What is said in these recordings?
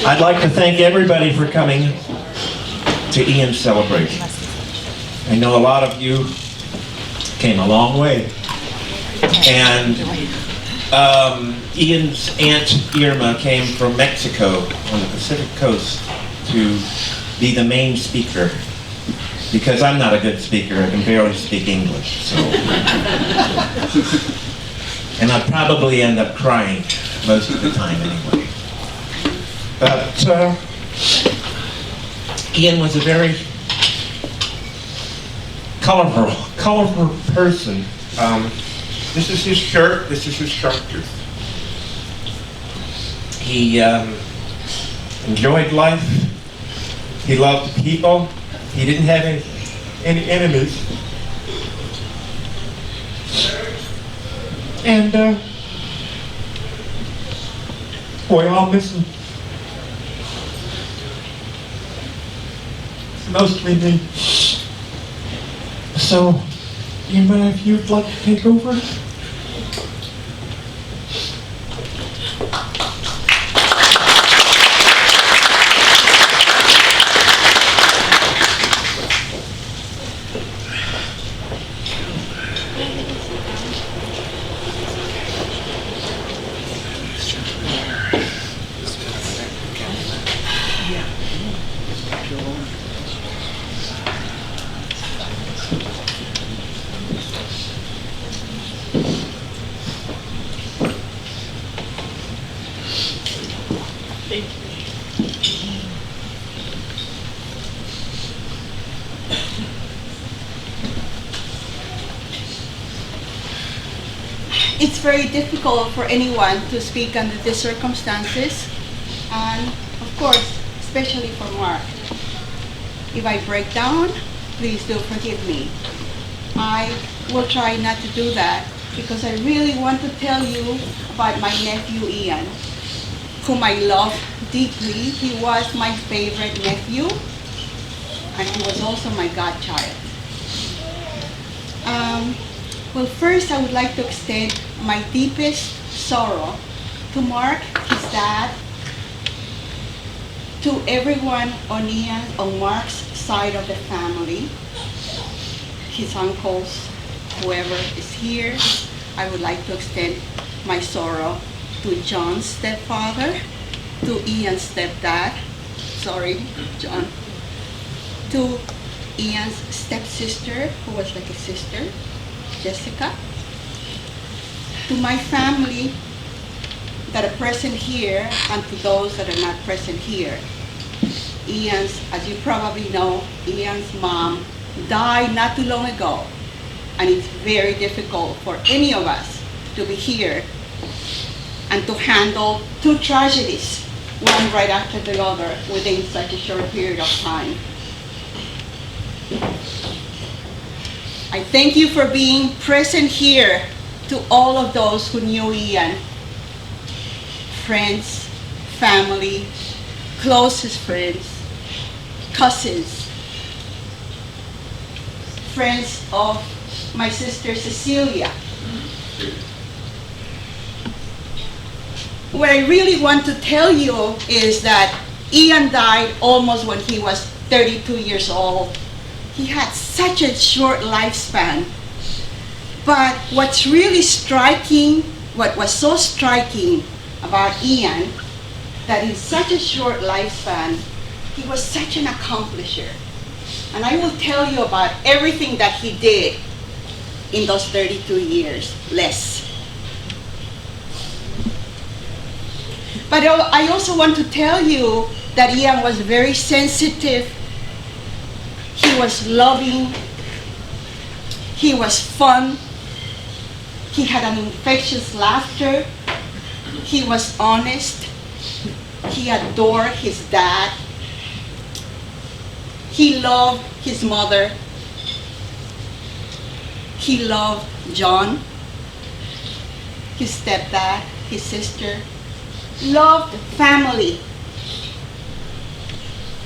I'd like to thank everybody for coming to Ian's celebration. I know a lot of you came a long way. And Ian's Aunt Irma came from Mexico on the Pacific coast to be the main speaker. Because I'm not a good speaker, I can barely speak English, so. And I'd probably end up crying most of the time anyway. But Ian was a very colorful person. This is his shirt, this is his character. He enjoyed life, he loved people, he didn't have any enemies. And boy, I'll miss him. Mostly me. So, Irma, if you'd like to take over? It's very difficult for anyone to speak under these circumstances, and of course, especially for Mark. If I break down, please do forgive me. I will try not to do that because I really want to tell you about my nephew Ian, whom I love deeply. He was my favorite nephew, and he was also my godchild. Well, first I would like to extend my deepest sorrow to Mark, his dad, to everyone on Mark's side of the family, his uncles, whoever is here. I would like to extend my sorrow to John's stepfather, to Ian's stepdad, sorry, John, to Ian's stepsister, who was like a sister, Jessica, to my family that are present here and to those that are not present here. Ian's, as you probably know, Ian's mom died not too long ago, and it's very difficult for any of us to be here and to handle two tragedies, one right after the other, within such a short period of time. I thank you for being present here, to all of those who knew Ian, friends, family, closest friends, cousins, friends of my sister Cecilia. What I really want to tell you is that Ian died almost when he was 32 years old. He had such a short lifespan. But what's really striking, what was so striking about Ian, that in such a short lifespan, he was such an accomplisher. And I will tell you about everything that he did in those 32 years, less. But I also want to tell you that Ian was very sensitive. He was loving. He was fun. He had an infectious laughter. He was honest. He adored his dad. He loved his mother. He loved John, his stepdad, his sister. Loved family.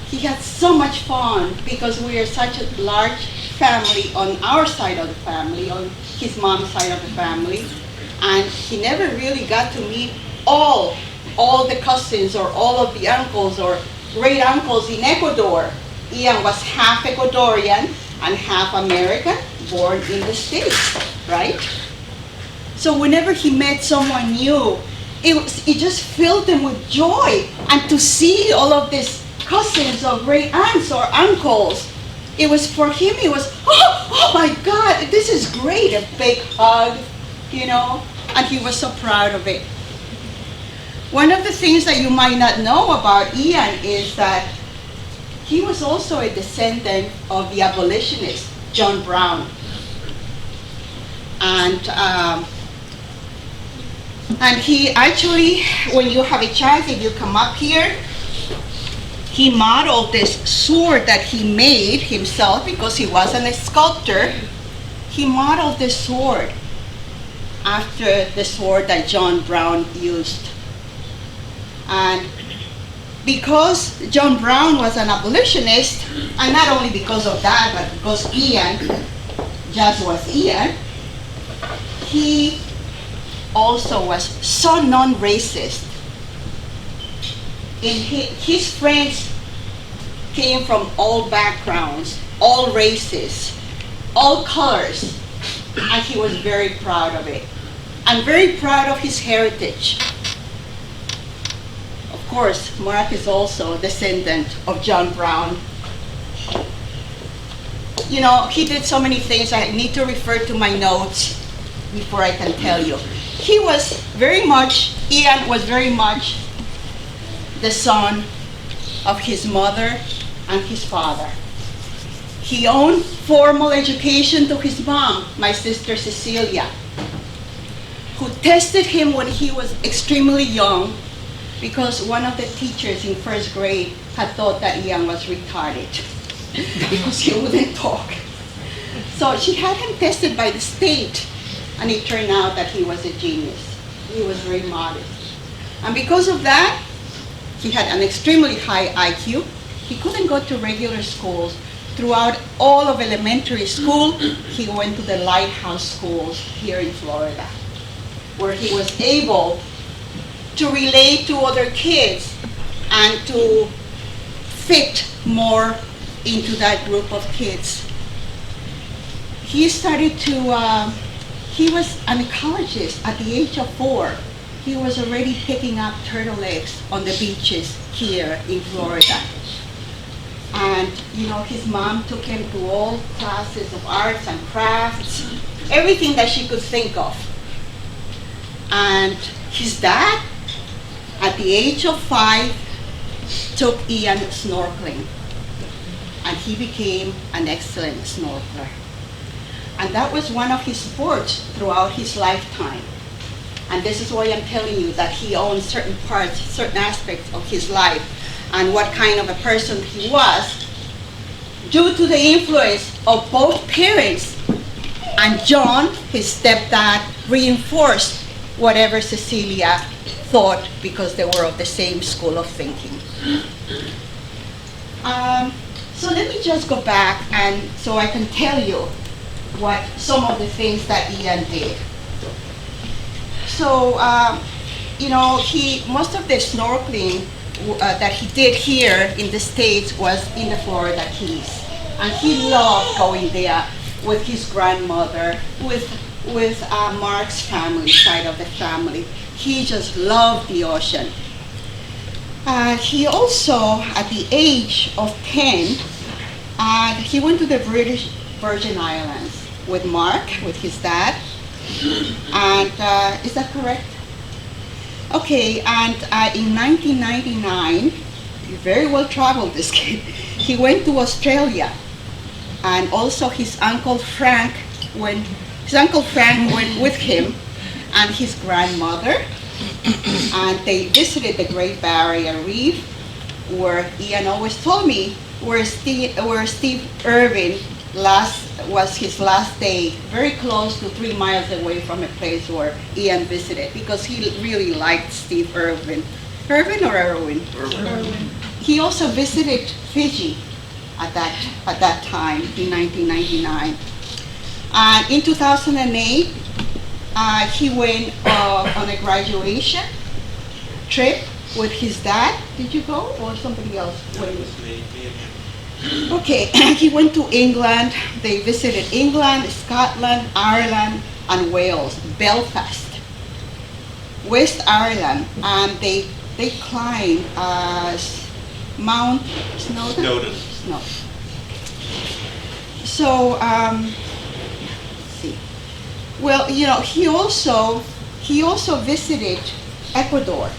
He had so much fun because we are such a large family on our side of the family, on his mom's side of the family, and he never really got to meet all all the cousins or all of the uncles or great uncles in Ecuador. Ian was half Ecuadorian and half American, born in the States, right? So whenever he met someone new, it just filled him with joy. And to see all of these cousins or great aunts or uncles, it was for him, it was, oh my God, this is great, a big hug, and he was so proud of it. One of the things that you might not know about Ian is that he was also a descendant of the abolitionist, John Brown. And he actually, when you have a chance, if you come up here, he modeled this sword that he made himself because he wasn't a sculptor. He modeled this sword after the sword that John Brown used. And because John Brown was an abolitionist, and not only because of that, but because Ian just was Ian, he also was so non-racist. His friends came from all backgrounds, all races, all colors, and he was very proud of it. And very proud of his heritage. Of course, Mark is also a descendant of John Brown. He did so many things. I need to refer to my notes before I can tell you. Ian was very much the son of his mother and his father. He owed formal education to his mom, my sister Cecilia, who tested him when he was extremely young because one of the teachers in first grade had thought that Ian was retarded because he wouldn't talk. So she had him tested by the state, and it turned out that he was a genius. He was very modest. And because of that, he had an extremely high IQ. He couldn't go to regular schools. Throughout all of elementary school, he went to the Lighthouse schools here in Florida, where he was able to relate to other kids and to fit more into that group of kids. He was an ecologist at the age of 4. He was already picking up turtle eggs on the beaches here in Florida. And his mom took him to all classes of arts and crafts, everything that she could think of. And his dad, at the age of 5, took Ian snorkeling. And he became an excellent snorkeler. And that was one of his sports throughout his lifetime. And this is why I'm telling you that he owns certain parts, certain aspects of his life and what kind of a person he was due to the influence of both parents. And John, his stepdad, reinforced whatever Cecilia thought because they were of the same school of thinking. So let me just go back and so I can tell you what some of the things that Ian did. So, most of the snorkeling that he did here in the States was in the Florida Keys. And he loved going there with his grandmother, with Mark's family, side of the family. He just loved the ocean. He also, at the age of 10, he went to the British Virgin Islands with Mark, with his dad. And is that correct? Okay, and in 1999, very well traveled, this kid, he went to Australia. And also his Uncle Frank went with him and his grandmother. And they visited the Great Barrier Reef, where Ian always told me where Steve Irwin was his last day, very close to 3 miles away from a place where Ian visited, because he really liked Steve Irwin. Irwin or Irwin? Irwin. He also visited Fiji at that time in 1999. And in 2008, he went on a graduation trip with his dad. Did you go, or somebody else went with? Me and him. Okay, he went to England. They visited England, Scotland, Ireland, and Wales, Belfast, West Ireland, and they climbed Mount Snowdon. Snow. So, let's see. Well, you know, he also visited Ecuador,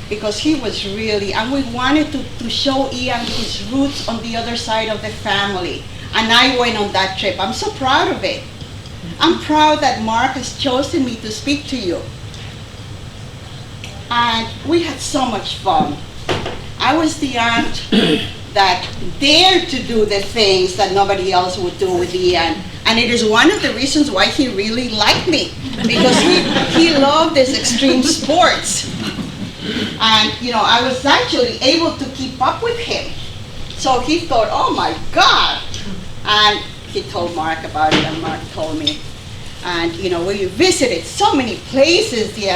because he was really, and we wanted to show Ian his roots on the other side of the family. And I went on that trip. I'm so proud of it. I'm proud that Mark has chosen me to speak to you. And we had so much fun. I was the aunt that dared to do the things that nobody else would do with Ian. And it is one of the reasons why he really liked me, because he loved these extreme sports. And, you know, I was actually able to keep up with him. So he thought, oh my God. And he told Mark about it, and Mark told me. And, you know, we visited so many places, the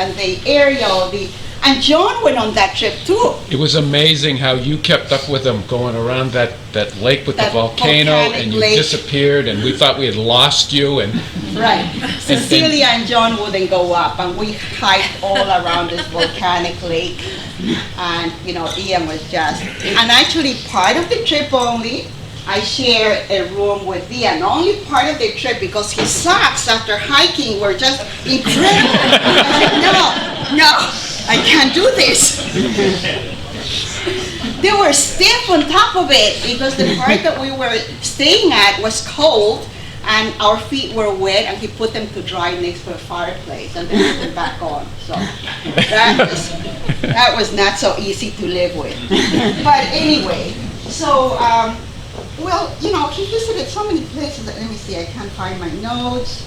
area, and John went on that trip too. It was amazing how you kept up with them going around that lake with the volcano, and you disappeared, and we thought we had lost you. And right. Cecilia and John wouldn't go up, and we hiked all around this volcanic lake. And, you know, Ian was just, and actually part of the trip only, I shared a room with Ian, only part of the trip, because his socks after hiking were just incredible. I said, no, I can't do this. They were stiff on top of it, because the part that we were staying at was cold, and our feet were wet, and he put them to dry next to a fireplace, and then put them back on. So that was not so easy to live with. But anyway, so, well, you know, he visited so many places. Let me see, I can't find my notes.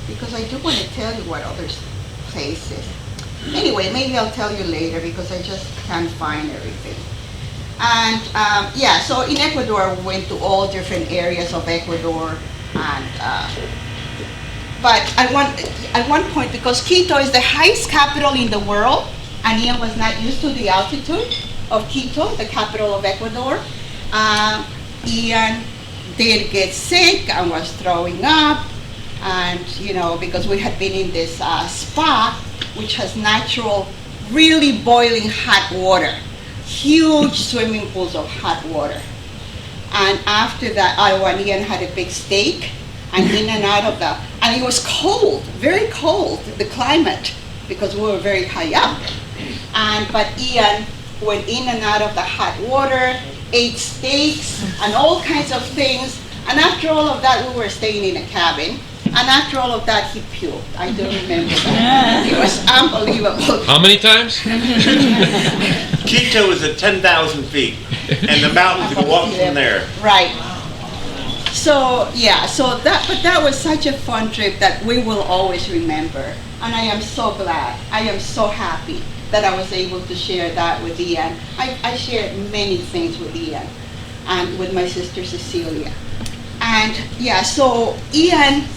Because I do want to tell you what other places. Anyway, maybe I'll tell you later, because I just can't find everything. And yeah, so in Ecuador, we went to all different areas of Ecuador. And but at one point, because Quito is the highest capital in the world, and Ian was not used to the altitude of Quito, the capital of Ecuador, Ian did get sick and was throwing up. And, you know, because we had been in this spa, which has natural, really boiling hot water, huge swimming pools of hot water. And after that, Ian had a big steak, and in and out of the, and it was cold, very cold, the climate, because we were very high up. But Ian went in and out of the hot water, ate steaks, and all kinds of things. And after all of that, we were staying in a cabin. And after all of that, he puked. I do remember that. It was unbelievable. how many times? Quito is at 10,000 feet, and the mountains go up from there. Right. So, yeah, but that was such a fun trip that we will always remember. And I am so glad, I am so happy that I was able to share that with Ian. I shared many things with Ian and with my sister Cecilia. And yeah, so Ian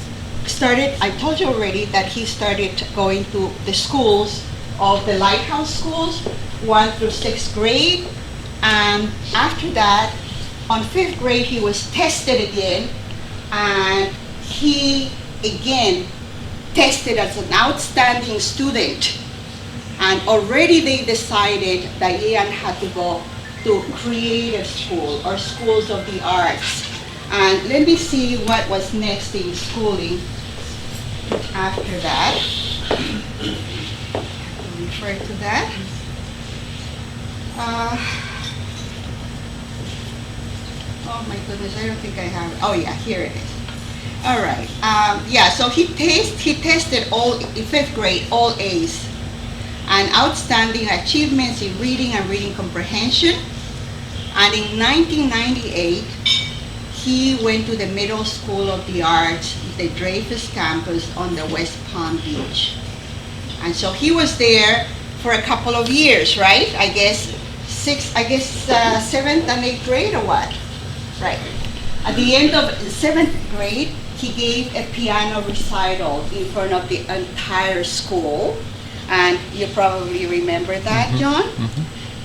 started, I told you already that he started going to the schools of the Lighthouse schools, 1 through 6th grade. And after that, on 5th grade, he was tested again, and he again tested as an outstanding student. And already they decided that Ian had to go to creative school or schools of the arts. And let me see what was next in schooling after that. I'll refer to that. Oh my goodness, I don't think I have it. Oh yeah, here it is. All right. Yeah, so he tested all in 5th grade, all A's, and outstanding achievements in reading and reading comprehension. And in 1998, he went to the Middle School of the Arts, the Dreyfus campus on the West Palm Beach. And so he was there for a couple of years, right? I guess 7th and 8th grade or what? Right. At the end of 7th grade, he gave a piano recital in front of the entire school. And you probably remember that, John?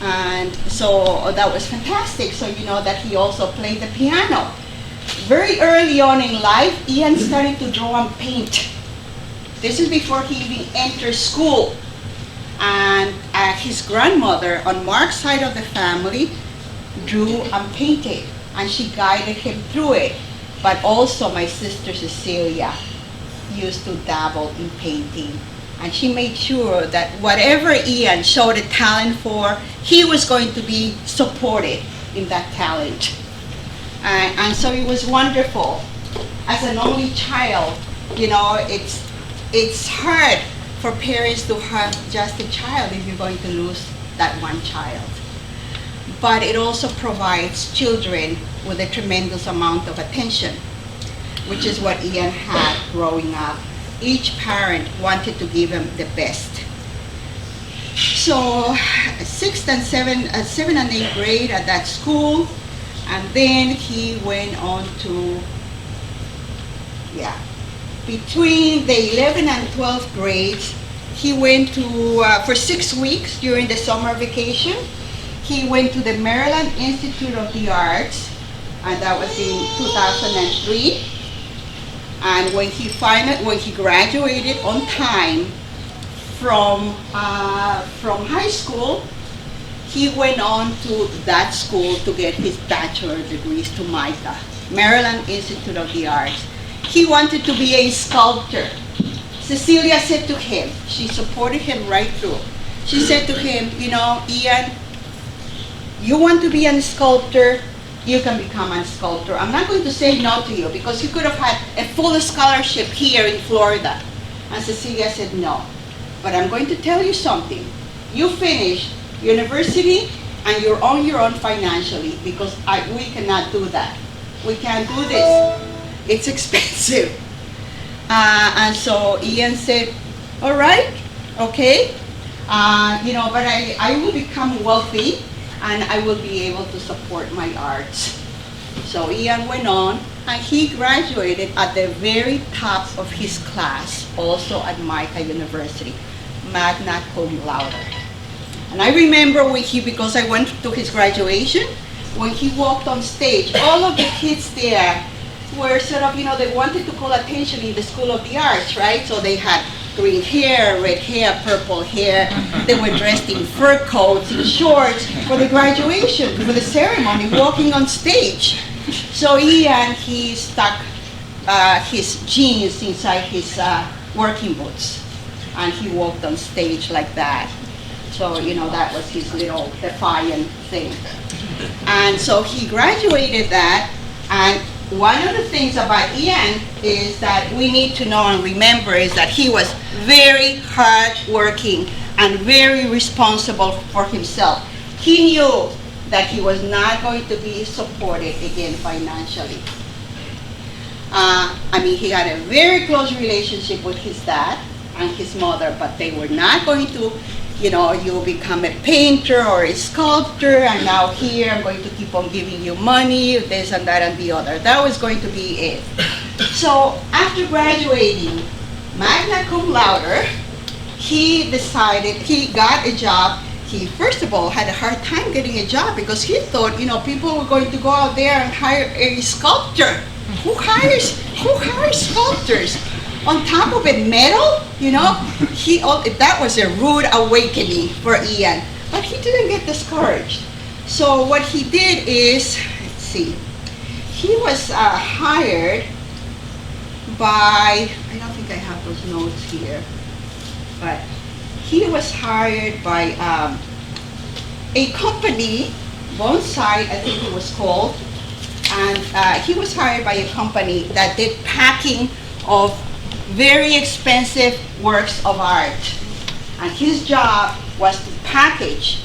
And so that was fantastic. So you know that he also played the piano. Very early on in life, Ian started to draw and paint. This is before he even entered school. And his grandmother, on Mark's side of the family, drew and painted, and she guided him through it. But also my sister Cecilia used to dabble in painting, and she made sure that whatever Ian showed a talent for, he was going to be supported in that talent. And so it was wonderful. As an only child, you know, it's hard for parents to have just a child if you're going to lose that one child. But it also provides children with a tremendous amount of attention, which is what Ian had growing up. Each parent wanted to give him the best. So 6th and 7th and 8th grade at that school, and then he went on to, between the 11th and 12th grades, he went to, for 6 weeks during the summer vacation, he went to the Maryland Institute of the Arts, and that was in 2003. And when he graduated on time from high school, he went on to that school to get his bachelor degrees to MICA, Maryland Institute of the Arts. He wanted to be a sculptor. Cecilia said to him, she supported him right through. She said to him, you know, Ian, you want to be a sculptor, you can become a sculptor. I'm not going to say no to you, because you could have had a full scholarship here in Florida. And Cecilia said no. But I'm going to tell you something. You finish university and you're on your own financially, because we cannot do that. We can't do this. It's expensive. And so Ian said, all right, okay. You know, but I will become wealthy and I will be able to support my arts. So Ian went on, and he graduated at the very top of his class, also at MICA University, magna cum laude. And I remember because I went to his graduation, when he walked on stage, all of the kids there were sort of, you know, they wanted to call attention in the School of the Arts, right? So they had green hair, red hair, purple hair. They were dressed in fur coats and shorts for the graduation, for the ceremony, walking on stage. So Ian, he stuck his jeans inside his working boots, and he walked on stage like that. So, you know, that was his little defiant thing. And so he graduated that, and one of the things about Ian is that we need to know and remember is that he was very hardworking and very responsible for himself. He knew that he was not going to be supported again financially. I mean, he had a very close relationship with his dad and his mother, but they were not going to, you know, you become a painter or a sculptor, and now here I'm going to keep on giving you money, this and that and the other. That was going to be it. So after graduating magna cum laude, he decided, he got a job. He first of all had a hard time getting a job because he thought, you know, people were going to go out there and hire a sculptor. Who hires sculptors? On top of it, metal, you know, that was a rude awakening for Ian. But he didn't get discouraged. So what he did is, let's see, he was hired by, I don't think I have those notes here, but he was hired by a company, Bonsai, I think it was called, and he was hired by a company that did packing of very expensive works of art. And his job was to package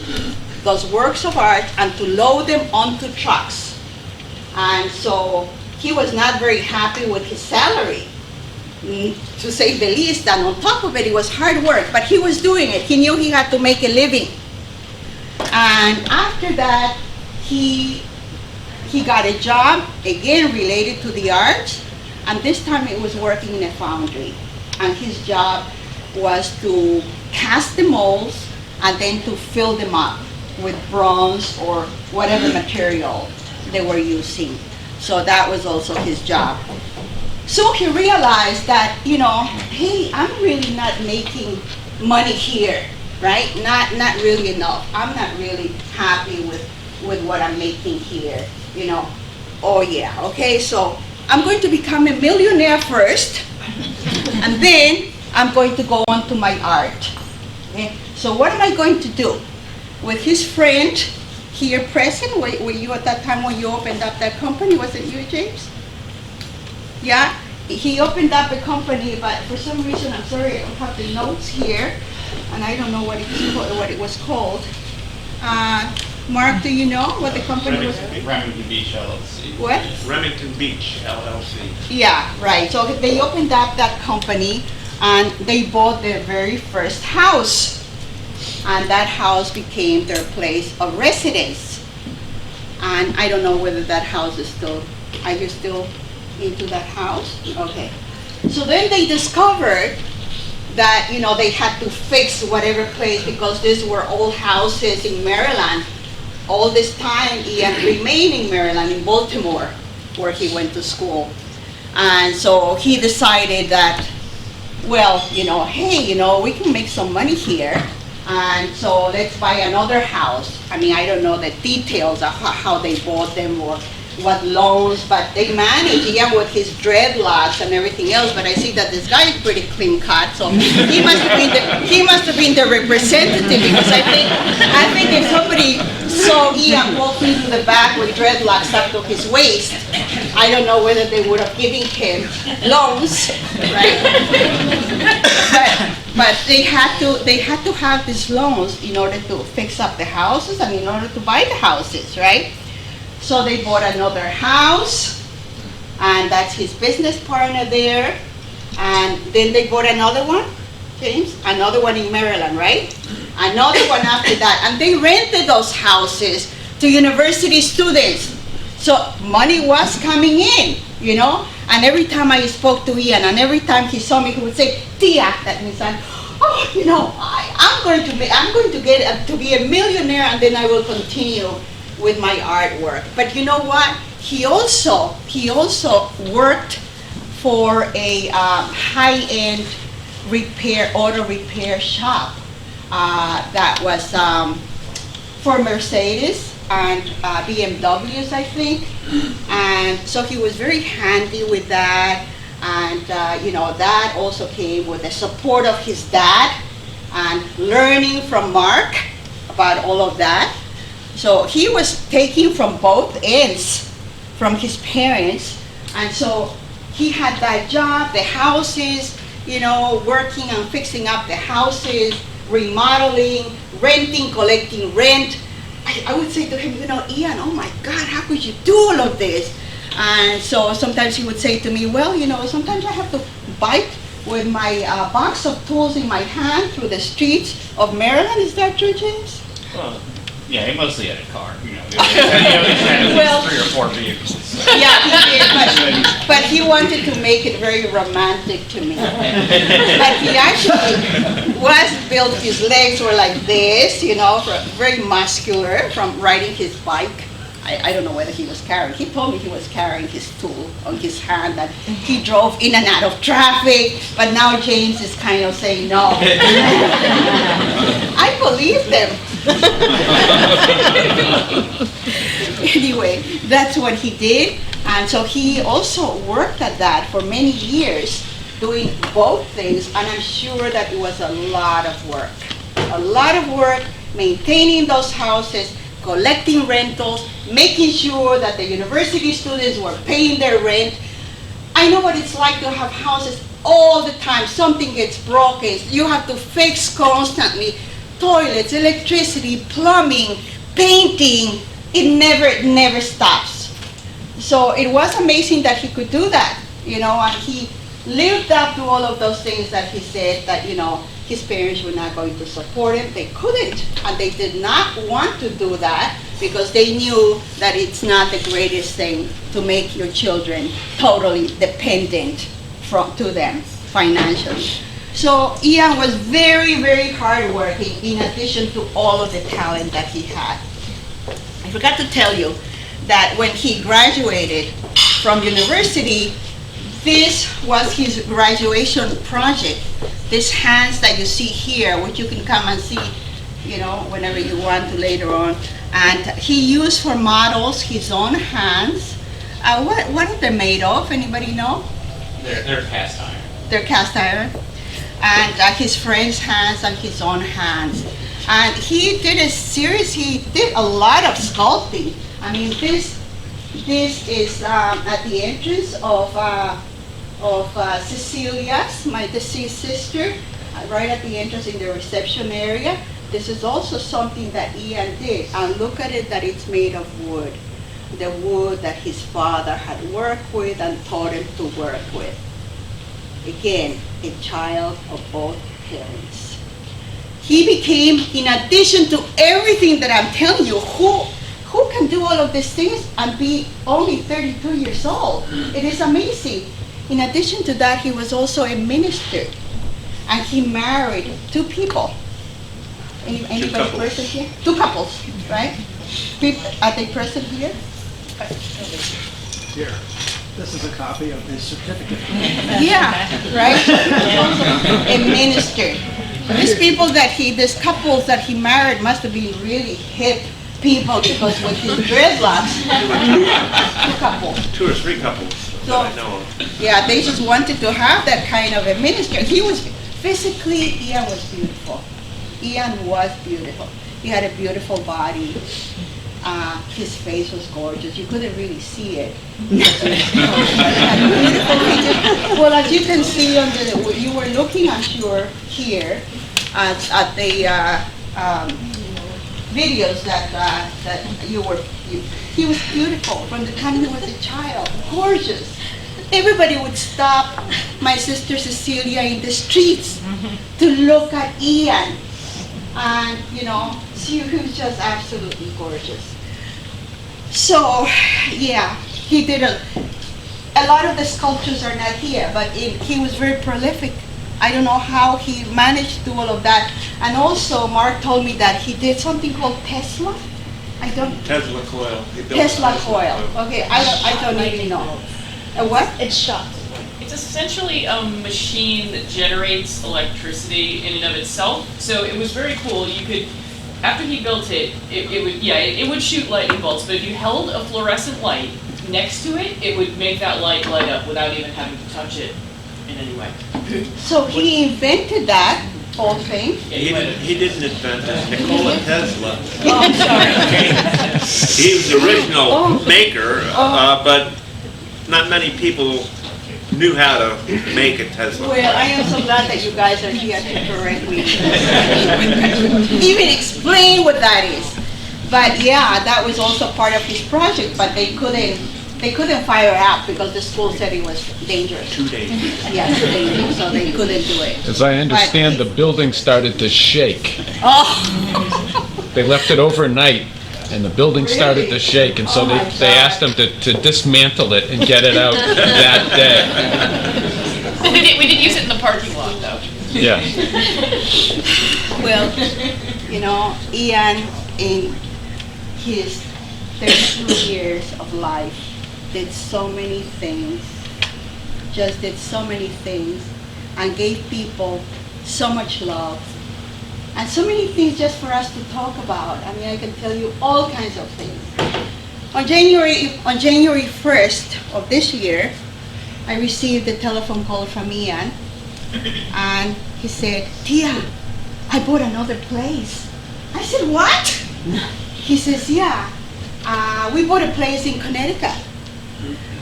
those works of art and to load them onto trucks. And so he was not very happy with his salary, to say the least, and on top of it, it was hard work, but he was doing it. He knew he had to make a living. And after that, he got a job, again related to the arts, and this time it was working in a foundry. And his job was to cast the molds and then to fill them up with bronze or whatever material they were using. So that was also his job. So he realized that, hey, I'm really not making money here, right? Not really enough. I'm not really happy with what I'm making here, Oh yeah, okay, so I'm going to become a millionaire first, and then I'm going to go on to my art. Okay? So what am I going to do? With his friend here present, were you at that time when you opened up that company? Was it you, James? Yeah, he opened up a company, but for some reason, I'm sorry, I don't have the notes here, and I don't know what it was called. Mark, do you know what the company was? Remington Beach LLC. What? Remington Beach LLC. Yeah, right. So they opened up that company, and they bought their very first house, and that house became their place of residence. And I don't know whether that house is still, are you still into that house? Okay. So then they discovered that, they had to fix whatever place, because these were old houses in Maryland. All this time, Ian remained in Maryland, in Baltimore, where he went to school. And so he decided that, well, hey, we can make some money here. And so let's buy another house. I mean, I don't know the details of how they bought them or what loans, but they managed, Ian with his dreadlocks and everything else. But I see that this guy is pretty clean cut, so he must have been the representative, because I think if somebody saw Ian walking to the back with dreadlocks up to his waist, I don't know whether they would have given him loans, right? But they had to have these loans in order to fix up the houses and in order to buy the houses, right? So they bought another house, and that's his business partner there. And then they bought another one, James, another one in Maryland, right? Another one after that. And they rented those houses to university students. So money was coming in, And every time I spoke to Ian, and every time he saw me, he would say, "Tia," that means I'm going to get to be a millionaire, and then I will continue with my artwork. But you know what? He also worked for a high-end auto repair shop that was for Mercedes and BMWs, I think. And so he was very handy with that. And that also came with the support of his dad and learning from Mark about all of that. So he was taking from both ends from his parents. And so he had that job, the houses, working on fixing up the houses, remodeling, renting, collecting rent. I would say to him, Ian, oh my God, how could you do all of this? And so sometimes he would say to me, well, sometimes I have to bike with my box of tools in my hand through the streets of Maryland. Is that true, James? Well, yeah, he mostly had a car. He had at least 3 or 4 vehicles. Yeah, he did, but he wanted to make it very romantic to me. But he actually was built, his legs were like this, very muscular from riding his bike. I don't know whether he was carrying. He told me he was carrying his tool on his hand, that he drove in and out of traffic, but now James is kind of saying no. I believe them. Anyway, that's what he did. And so he also worked at that for many years, doing both things, and I'm sure that it was a lot of work. A lot of work maintaining those houses, collecting rentals, making sure that the university students were paying their rent. I know what it's like to have houses all the time. Something gets broken. You have to fix constantly. Toilets, electricity, plumbing, painting. It never stops. So it was amazing that he could do that, and he lived up to all of those things that he said that, his parents were not going to support him. They couldn't, and they did not want to do that because they knew that it's not the greatest thing to make your children totally dependent to them financially. So Ian was very, very hardworking in addition to all of the talent that he had. I forgot to tell you that when he graduated from university, this was his graduation project. These hands that you see here, which you can come and see, you know, whenever you want to later on. And he used for models his own hands. What are they made of? Anybody know? They're cast iron. They're cast iron. And his friend's hands and his own hands. And he did he did a lot of sculpting. I mean, this is at the entrance of Cecilia's, my deceased sister, right at the entrance in the reception area. This is also something that Ian did. And look at it, that it's made of wood. The wood that his father had worked with and taught him to work with. Again, a child of both parents. He became, in addition to everything that I'm telling you, who can do all of these things and be only 32 years old? It is amazing. In addition to that, he was also a minister. And he married 2 people. Anybody present here? 2 couples, right? Are they present here? Here, this is a copy of his certificate. Yeah, right? A minister. These couples that he married must have been really hip people, because with his dreadlocks, 2 couples. 2 or 3 couples that I know of. Yeah, they just wanted to have that kind of a minister. He was, physically, Ian was beautiful. Ian was beautiful. He had a beautiful body. His face was gorgeous. You couldn't really see it. Well, as you can see on you were looking, I'm sure, here at the videos that he was beautiful from the time he was a child, gorgeous. Everybody would stop my sister Cecilia in the streets to look at Ian, and he was just absolutely gorgeous. So, yeah, he did a lot of the sculptures are not here, but he was very prolific. I don't know how he managed to do all of that. And also, Mark told me that he did something called Tesla. Tesla coil. He built Tesla coil. Okay, I don't even know. A what? It's shot. It's essentially a machine that generates electricity in and of itself. So it was very cool. You could, after he built it, it would shoot lightning bolts. But if you held a fluorescent light next to it, it would make that light light up without even having to touch it in any way. So he invented that whole thing. He didn't invent it. Nikola Tesla. Oh, I'm sorry. He was the original maker, but not many people knew how to make a Tesla. Well, I am so glad that you guys are here to correct me. Even explain what that is. But yeah, that was also part of his project, but they couldn't fire it out because the school said it was dangerous. Too dangerous. Yeah, too dangerous, so they couldn't do it. As I understand, the building started to shake. Oh, They left it overnight, and the building started to Really? shake, and so Oh my they asked them to dismantle it and get it out that day. We did use it in the parking lot, though. Yeah. well, Ian, in his 32 years of life, did so many things, and gave people so much love, and so many things just for us to talk about. I mean, I can tell you all kinds of things. On January 1st of this year, I received a telephone call from Ian, and he said, "Tia, I bought another place." I said, "What?" He says, "Yeah, we bought a place in Connecticut,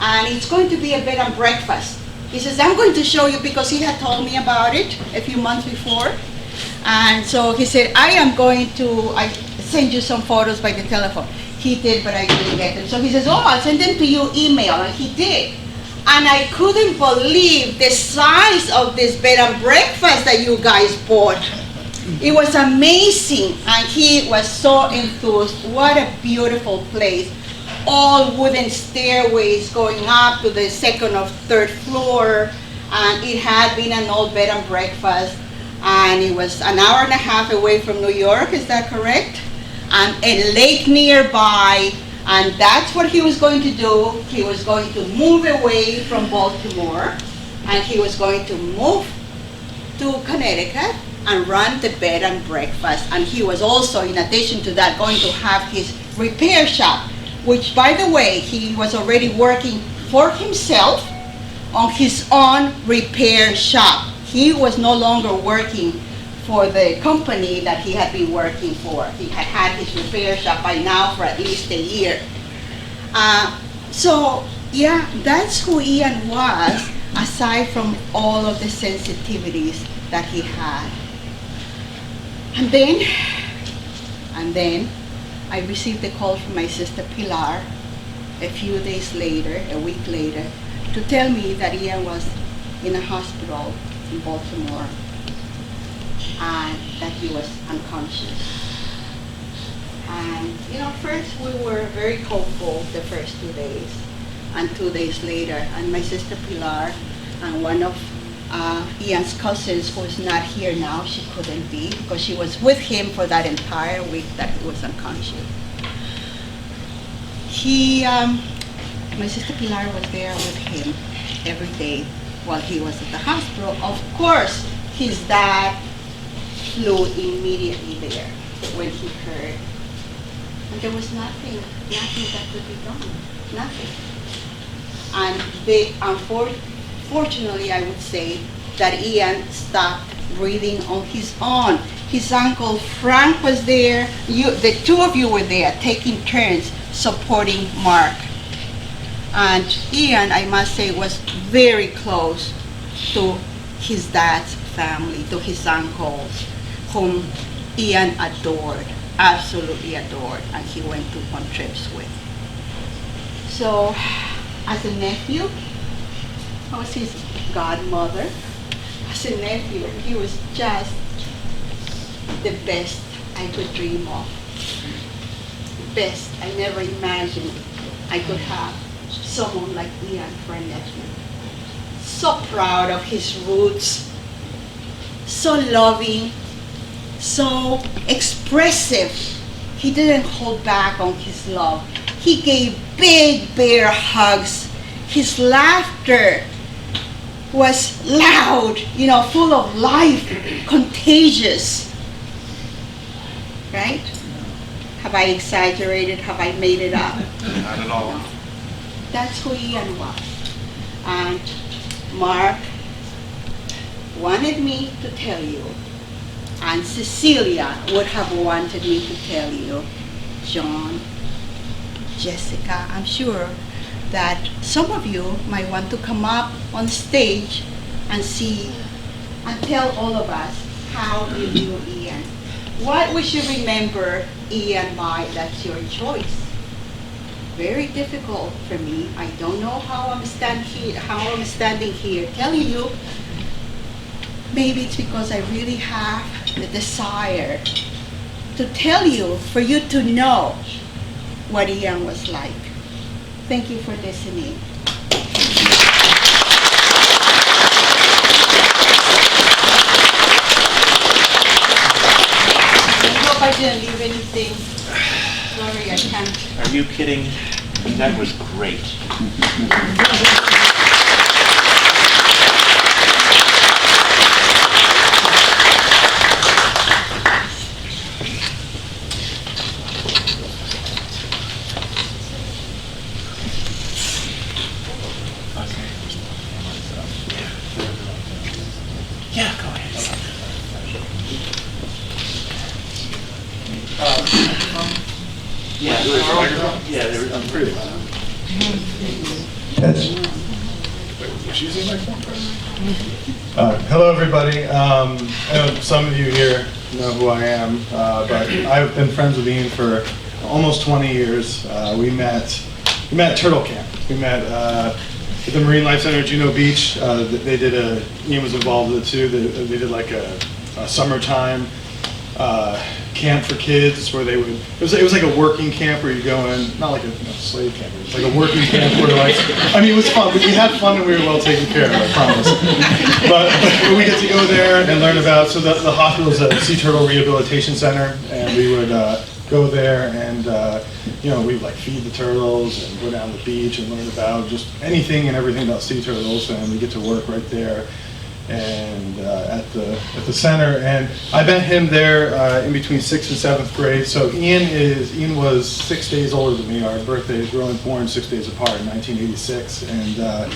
and it's going to be a bed and breakfast." He says, "I'm going to show you," because he had told me about it a few months before. And so he said, I send you some photos by the telephone. He did, but I didn't get them. So he says, I'll send them to you email, and he did. And I couldn't believe the size of this bed and breakfast that you guys bought. It was amazing, and he was so enthused. What a beautiful place. All wooden stairways going up to the second or third floor, and it had been an old bed and breakfast, and it was an hour and a half away from New York, is that correct? And a lake nearby, and that's what he was going to do. He was going to move away from Baltimore, and he was going to move to Connecticut and run the bed and breakfast. And he was also, in addition to that, going to have his repair shop, which, by the way, he was already working for himself on his own repair shop. He was no longer working for the company that he had been working for. He had had his repair shop by now for at least a year. So, yeah, that's who Ian was, aside from all of the sensitivities that he had. And then I received a call from my sister Pilar a few days later, a week later, to tell me that Ian was in a hospital in Baltimore and that he was unconscious. And, first we were very hopeful the first 2 days, and 2 days later, and my sister Pilar and one of Ian's cousins, who is not here now, she couldn't be, because she was with him for that entire week that he was unconscious. My sister Pilar was there with him every day while he was at the hospital. Of course, his dad flew immediately there when he heard. And there was nothing that could be done, nothing. And unfortunately, I would say that Ian stopped breathing on his own. His uncle Frank was there. The two of you were there, taking turns supporting Mark. And Ian, I must say, was very close to his dad's family, to his uncles, whom Ian adored, absolutely adored, and he went on trips with. So, as a nephew, I was his godmother. As a nephew, he was just the best I could dream of. Best. I never imagined I could have someone like Ian for a nephew. So proud of his roots, so loving, so expressive. He didn't hold back on his love. He gave big bear hugs. His laughter was loud, full of life, contagious. Right? Have I exaggerated? Have I made it up? Not at all. That's who Ian was. And Mark wanted me to tell you, and Cecilia would have wanted me to tell you, John, Jessica, I'm sure that some of you might want to come up on stage and see and tell all of us how you knew Ian. What we should remember Ian by, that's your choice. Very difficult for me. I don't know how I'm standing here telling you. Maybe it's because I really have the desire to tell you, for you to know what Ian was like. Thank you for listening. I hope I didn't leave anything. Sorry, I can't. Are you kidding? That was great. Yeah, go ahead. I'm pretty. Hello, everybody. I know some of you here know who I am, but I've been friends with Ian for almost 20 years. We met at Turtle Camp. We met at the Marine Life Center at Juno Beach. Ian was involved with it too. They did like a summertime camp for kids where they would, it was like a working camp where you go in, not like a slave camp, it was like a working camp where like, I mean, it was fun, but we had fun and we were well taken care of, I promise. But we get to go there and learn about, so the hospital is a sea turtle rehabilitation center, and we would go there and, we'd like feed the turtles and go down the beach and learn about just anything and everything about sea turtles, and we get to work right there and at the center. And I met him there in between 6th and 7th grade. So Ian was 6 days older than me. Our birthdays were only born 6 days apart in 1986, and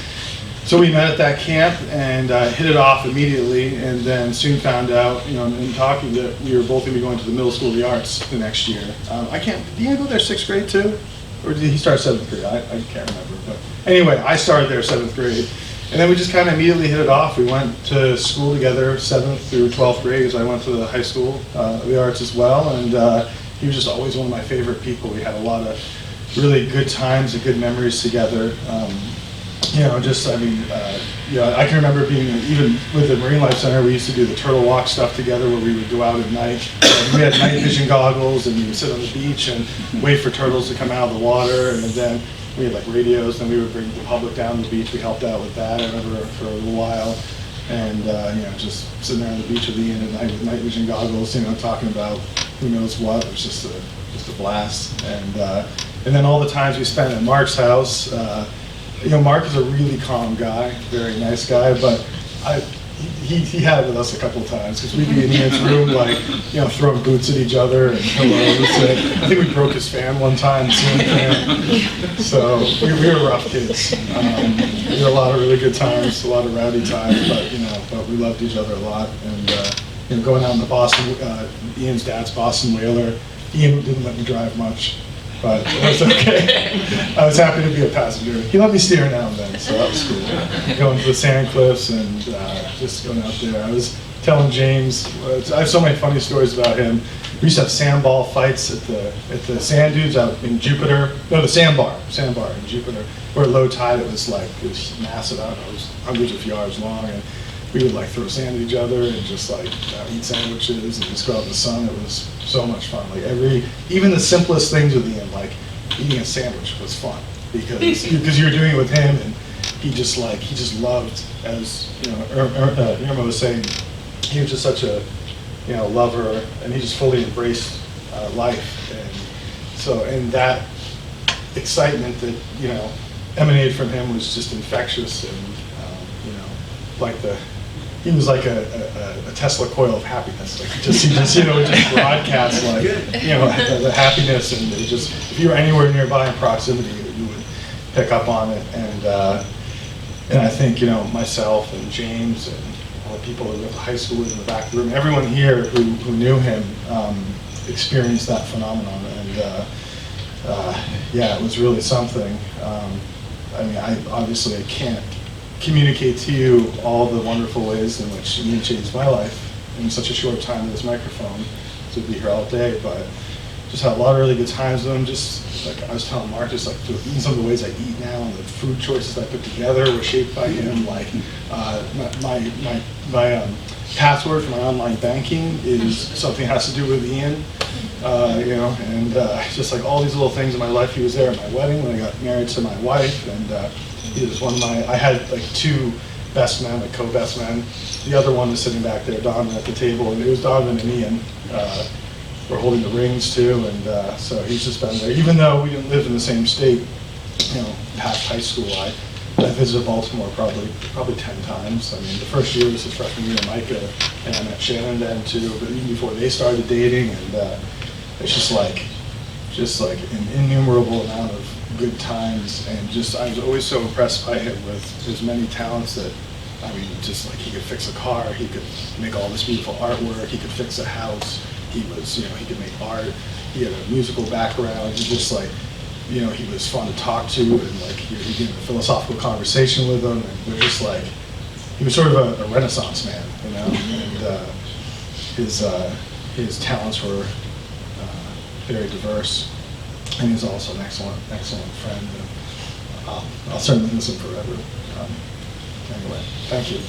so we met at that camp and hit it off immediately, and then soon found out, in talking, that we were both going to be going to the Middle School of the Arts the next year. Did Ian go there 6th grade too? Or did he start 7th grade? I can't remember. But anyway, I started there 7th grade. And then we just kind of immediately hit it off. We went to school together, 7th through 12th grade, because I went to the high school of the arts as well. And he was just always one of my favorite people. We had a lot of really good times and good memories together. I can remember being, even with the Marine Life Center, we used to do the turtle walk stuff together where we would go out at night. We had night vision goggles, and we would sit on the beach and wait for turtles to come out of the water. And then we had like radios, then we would bring the public down to the beach. We helped out with that, I remember, for a little while. And, just sitting there on the beach with Ian at night with night vision goggles, talking about who knows what. It was just a blast. And then all the times we spent at Mark's house, Mark is a really calm guy, very nice guy, but he had it with us a couple of times, because we'd be in Ian's room, like, throwing boots at each other and hellos. I think we broke his fan one time, so we were rough kids. We had a lot of really good times, a lot of rowdy times, but we loved each other a lot. And going out in the Boston, Ian's dad's Boston Whaler. Ian didn't let me drive much, but it was okay. I was happy to be a passenger. He let me steer now and then, so that was cool. Going to the sand cliffs and just going out there. I was telling James, I have so many funny stories about him. We used to have sandball fights at the Sand Dunes out in Jupiter. No, the sandbar in Jupiter, where at low tide it was massive. I don't know, it was hundreds of yards long, and we would throw sand at each other and just eat sandwiches and just go out in the sun. It was so much fun. Even the simplest things with Ian, like eating a sandwich, was fun because you were doing it with him, and he just loved, as Irma was saying, he was just such a lover, and he just fully embraced life, and that excitement that emanated from him was just infectious, and he was like a Tesla coil of happiness. He just broadcast the happiness, and if you were anywhere nearby in proximity, you would pick up on it. And I think myself and James and all the people that went to high school with in the back of the room, everyone here who knew him experienced that phenomenon, and it was really something. I can't communicate to you all the wonderful ways in which Ian changed my life in such a short time with this microphone, to be here all day, but just had a lot of really good times with him. Just like I was telling Mark, just even some of the ways I eat now and the food choices I put together were shaped by him. My password for my online banking is something that has to do with Ian, and just all these little things in my life. He was there at my wedding when I got married to my wife, and he was one of I had two best men, co-best men. The other one was sitting back there, Donovan, at the table, and it was Donovan and Ian. We're holding the rings too, and so he's just been there. Even though we didn't live in the same state, past high school, I visited Baltimore probably 10 times. The first year was his freshman year, Micah, and I met Shannon then too, but even before they started dating, and it's just an innumerable amount of good times, and I was always so impressed by him with his many talents that, he could fix a car, he could make all this beautiful artwork, he could fix a house, he could make art, he had a musical background, he was fun to talk to, and you get a philosophical conversation with him, and we're just he was sort of a Renaissance man, and his talents were very diverse. And he's also an excellent friend. And I'll certainly miss him forever. Anyway, thank you.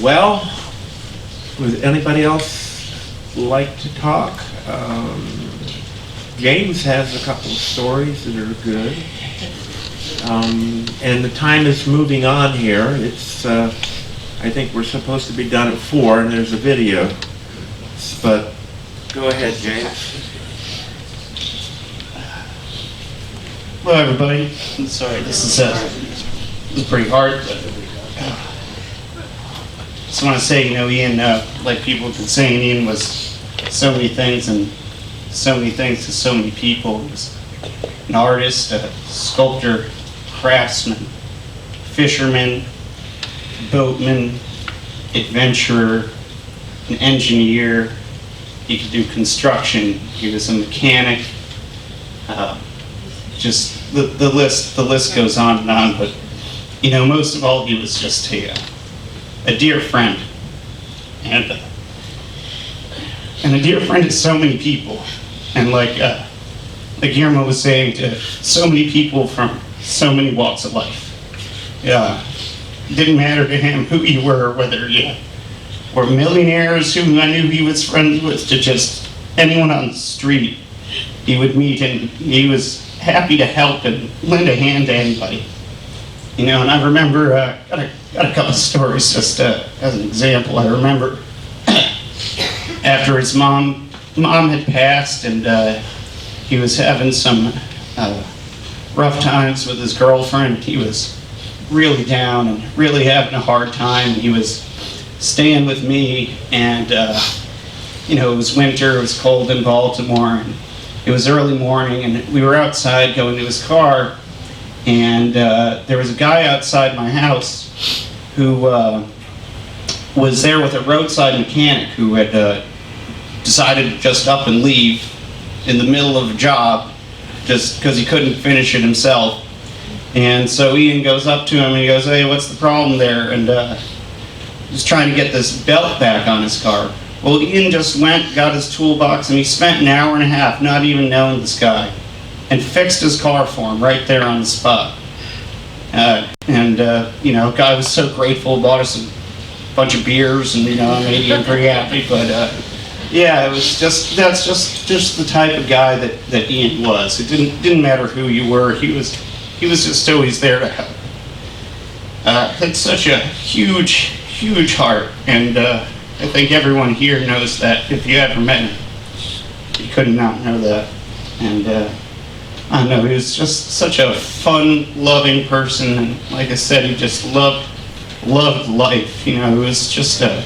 Well, would anybody else like to talk? James has a couple of stories that are good. And the time is moving on here. It's, I think we're supposed to be done at 4, and there's a video. But go ahead, James. Hello, everybody. I'm sorry, this is pretty hard. But, just want to say, Ian, like people have been saying, Ian was so many things and so many things to so many people. He was an artist, a sculptor, craftsman, fisherman, boatman, adventurer, an engineer. He could do construction. He was a mechanic. Just the list goes on and on. But most of all, he was just a dear friend, and a dear friend to so many people. And like Guillermo was saying, to so many people from so many walks of life. It didn't matter to him who you were, whether you were millionaires who I knew he was friends with, to just anyone on the street he would meet, and he was happy to help and lend a hand to anybody. And I remember, got a couple of stories just as an example. I remember after his mom had passed, and he was having some rough times with his girlfriend. He was really down and really having a hard time. He was staying with me, and it was winter, it was cold in Baltimore, and it was early morning, and we were outside going to his car, and there was a guy outside my house who was there with a roadside mechanic who had decided to just up and leave in the middle of a job just because he couldn't finish it himself. And so Ian goes up to him and he goes, "Hey, what's the problem there?" And he's trying to get this belt back on his car. Well, Ian just went, got his toolbox, and he spent an hour and a half not even knowing this guy, and fixed his car for him right there on the spot. Guy was so grateful, bought us a bunch of beers, and made him pretty happy. But it was that's just the type of guy that Ian was. It didn't matter who you were. He was just always there to help. Had such a huge heart, and I think everyone here knows that. If you ever met him, you couldn't not know that. And I don't know, he was just such a fun, loving person, and like I said, he just loved life. He was just a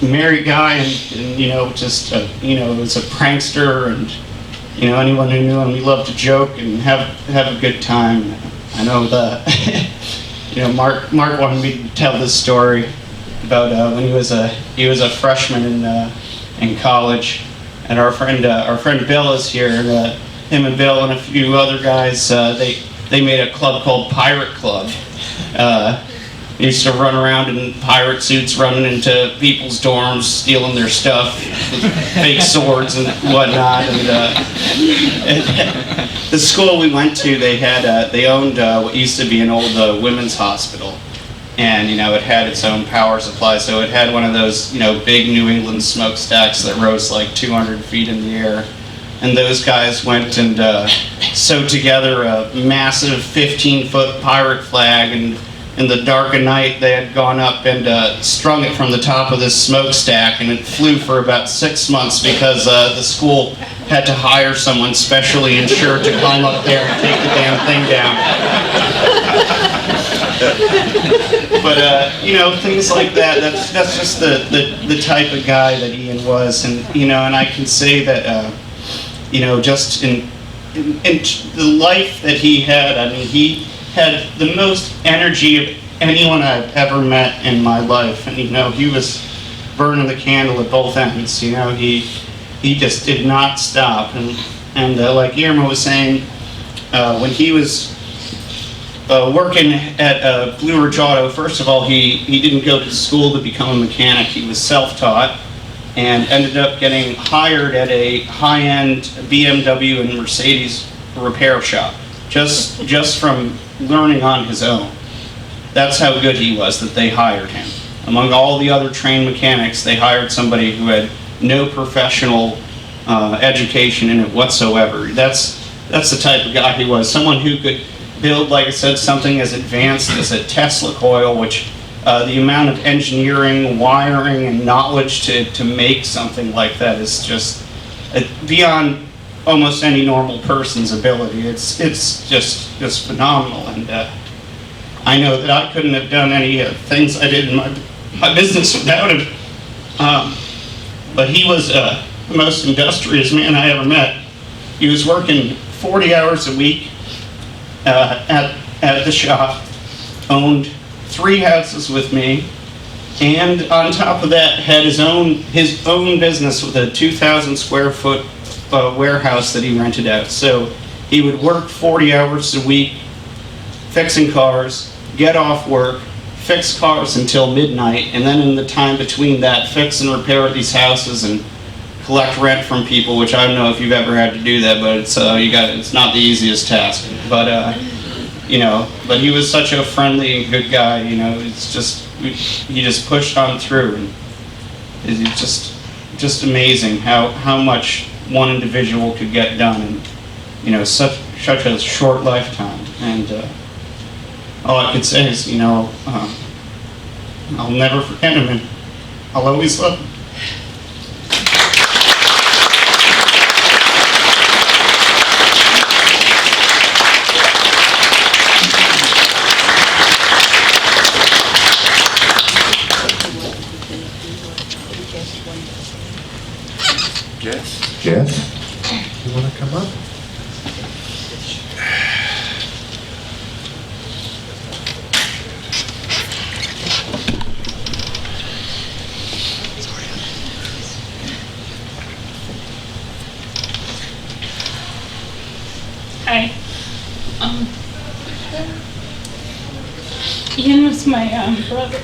merry guy, and was a prankster, and anyone who knew him, he loved to joke and have a good time. I know that Mark wanted me to tell this story about when he was a freshman in college, and our friend Bill is here, and him and Bill and a few other guys, they made a club called Pirate Club. They used to run around in pirate suits, running into people's dorms, stealing their stuff with fake swords and whatnot. And the school we went to, they owned what used to be an old women's hospital, and it had its own power supply. So it had one of those big New England smokestacks that rose like 200 feet in the air. And those guys went and sewed together a massive 15-foot pirate flag, and in the dark of night they had gone up and strung it from the top of this smokestack, and it flew for about 6 months because the school had to hire someone specially insured to climb up there and take the damn thing down. But things like that, that's just the type of guy that Ian was. And and I can say that just in the life that he had, I mean, he had the most energy of anyone I've ever met in my life. And he was burning the candle at both ends. He just did not stop. And like Guillermo was saying, when he was working at Blue Ridge Auto, first of all, he didn't go to school to become a mechanic. He was self-taught, and ended up getting hired at a high-end BMW and Mercedes repair shop, just from learning on his own. That's how good he was that they hired him. among all the other trained mechanics, they hired somebody who had no professional education in it whatsoever. That's the type of guy he was. Someone who could build, like I said, something as advanced as a Tesla coil, which the amount of engineering, wiring, and knowledge to make something like that is just beyond almost any normal person's ability. It's just phenomenal, and I know that I couldn't have done any things I did in my business without him. But he was the most industrious man I ever met. He was working 40 hours a week at the shop, owned 3 houses with me, and on top of that had his own business with a 2,000 square foot warehouse that he rented out. So he would work 40 hours a week fixing cars, get off work, fix cars until midnight, and then in the time between that, fix and repair these houses and collect rent from people, which I don't know if you've ever had to do that, but it's not the easiest task. But but he was such a friendly and good guy. It's just he just pushed on through, and it's just amazing how much one individual could get done in such a short lifetime. And all I could say is I'll never forget him, and I'll always love him. Jess, you want to come up? Hi. Ian was my brother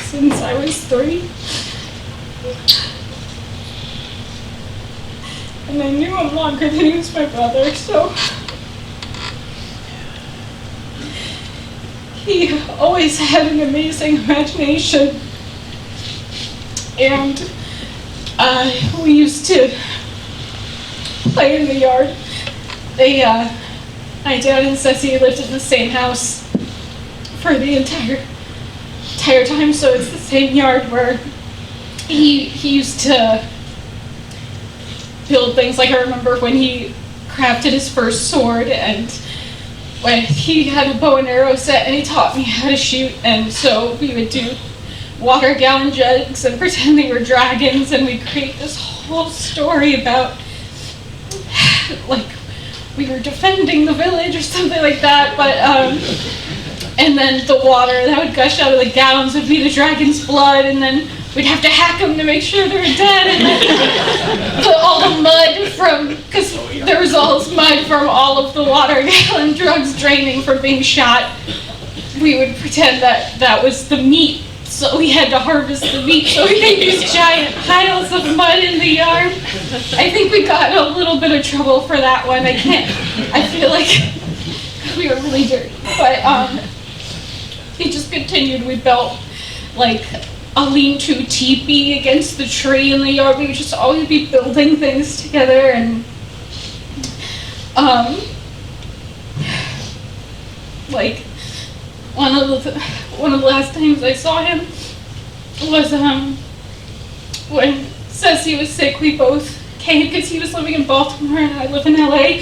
since I was 3. And I knew him longer than he was my brother, so he always had an amazing imagination. And we used to play in the yard. My dad and Ceci lived in the same house for the entire time, so it's the same yard where he used to build things. Like I remember when he crafted his first sword, and when he had a bow and arrow set, and he taught me how to shoot, and so we would do water gallon jugs and pretend they were dragons, and we'd create this whole story about like we were defending the village or something like that. But and then the water that would gush out of the gallons would be the dragon's blood, and then we'd have to hack them to make sure they were dead, and then all the mud because there was all this mud from all of the water gallon drugs draining from being shot. We would pretend that was the meat, so we had to harvest the meat, so we made these giant piles of mud in the yard. I think we got in a little bit of trouble for that one. I feel like we were really dirty, but he just continued. We built like a lean-to teepee against the tree in the yard. We would just always be building things together, and like one of the last times I saw him was when Ceci was sick. We both came because he was living in Baltimore and I live in LA,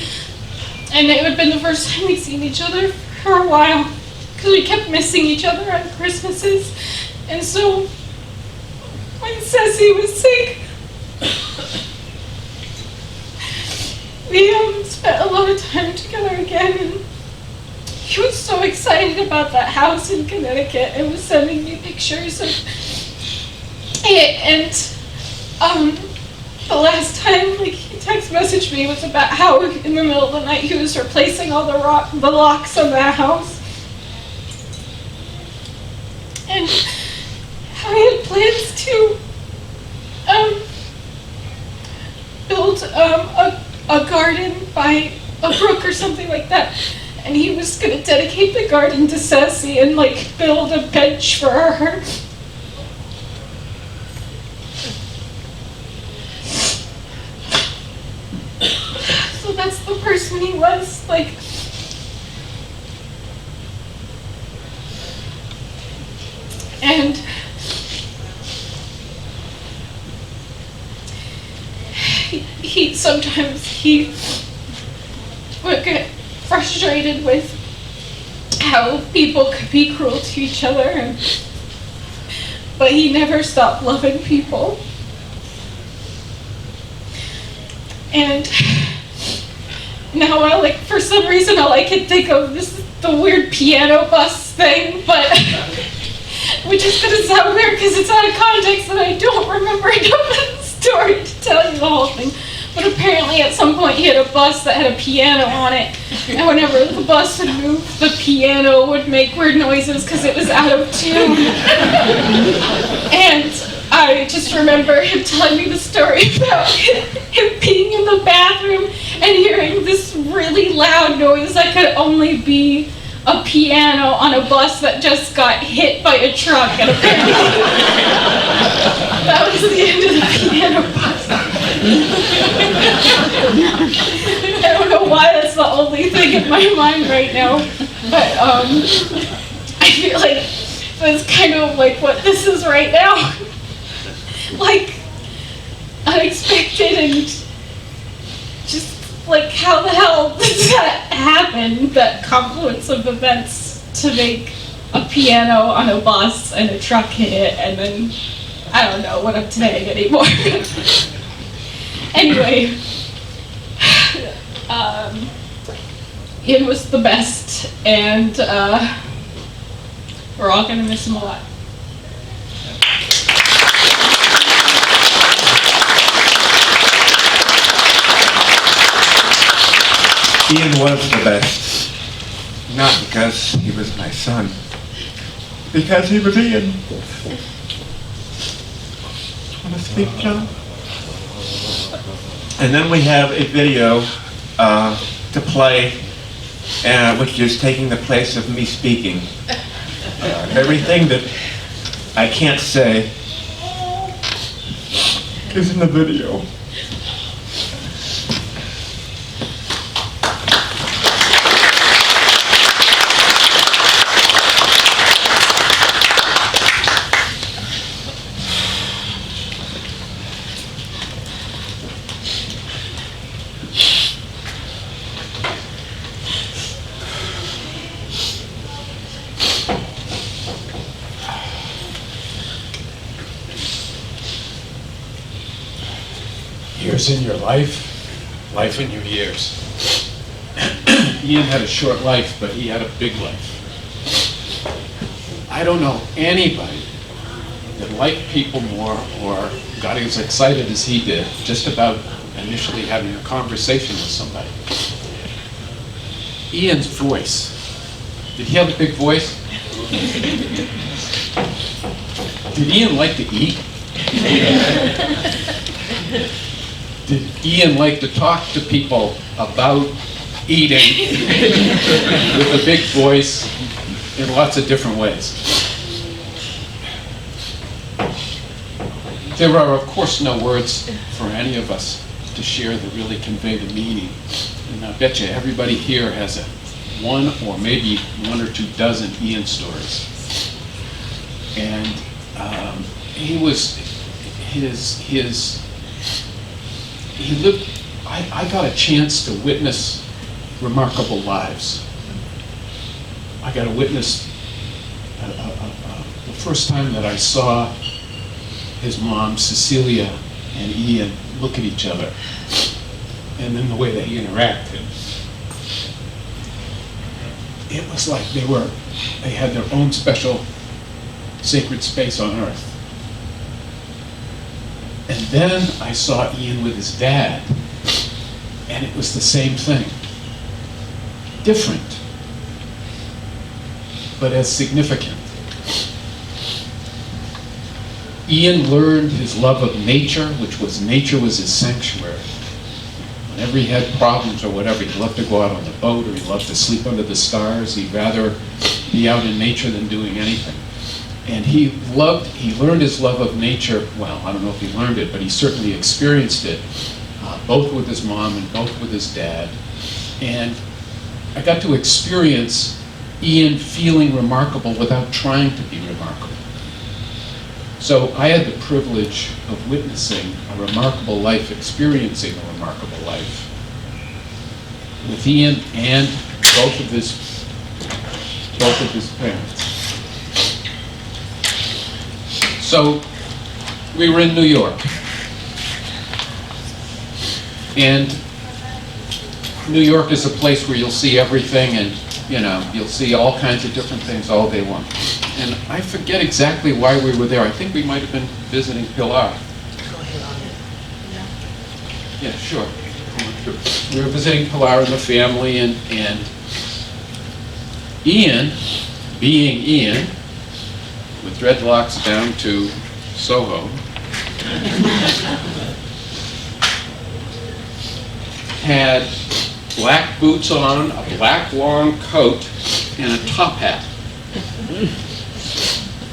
and it had been the first time we'd seen each other for a while because we kept missing each other on Christmases. And so when Ceci was sick, we spent a lot of time together again, and he was so excited about that house in Connecticut and was sending me pictures of it. And the last time he text messaged me was about how in the middle of the night he was replacing all the locks on that house, and how he had plans to build a garden by a brook or something like that. and he was gonna dedicate the garden to Sassy and like build a bench for her. So that's the person he was, like. And he sometimes would get frustrated with how people could be cruel to each other, but he never stopped loving people. And now for some reason all I can think of is the weird piano bus thing, but which is gonna sound weird because it's out of context and I don't remember enough of the story to tell you the whole thing. But apparently at some point he had a bus that had a piano on it, and whenever the bus would move, the piano would make weird noises because it was out of tune. And I just remember him telling me the story about him being in the bathroom and hearing this really loud noise that could only be a piano on a bus that just got hit by a truck, and apparently that was the end of the piano bus. I don't know why that's the only thing in my mind right now, but I feel like that's kind of like what this is right now. Like, unexpected and just like, how the hell does that happen, that confluence of events to make a piano on a bus and a truck hit it, and then I don't know what I'm saying anymore. Anyway, Ian was the best, and we're all gonna miss him a lot. Ian was the best, not because he was my son, because he was Ian. Want to speak, John? And then we have a video to play, which is taking the place of me speaking. Everything that I can't say is in the video. Years in your life, life in your years. Ian had a short life, but he had a big life. I don't know anybody that liked people more or got as excited as he did just about initially having a conversation with somebody. Ian's voice. Did he have a big voice? Did Ian like to eat? Did Ian like to talk to people about eating with a big voice in lots of different ways? There are, of course, no words for any of us to share that really convey the meaning. And I bet you everybody here has one or maybe one or two dozen Ian stories. And he lived, I got a chance to witness remarkable lives. I got to witness the first time that I saw his mom, Cecilia, and Ian look at each other, and then the way they interacted. It was like they had their own special sacred space on earth. And then I saw Ian with his dad, and it was the same thing. Different, but as significant. Ian learned his love of nature was his sanctuary. Whenever he had problems or whatever, he loved to go out on the boat, or he loved to sleep under the stars. He'd rather be out in nature than doing anything. And he learned his love of nature, well, I don't know if he learned it, but he certainly experienced it, both with his mom and both with his dad. And I got to experience Ian feeling remarkable without trying to be remarkable. So I had the privilege of witnessing a remarkable life, experiencing a remarkable life with Ian and both of his parents. So we were in New York, and New York is a place where you'll see everything, and you'll see all kinds of different things all day long. And I forget exactly why we were there. I think we might have been visiting Pilar. Yeah, sure. We were visiting Pilar and the family, and Ian, being Ian, with dreadlocks down to Soho, had black boots on, a black long coat, and a top hat.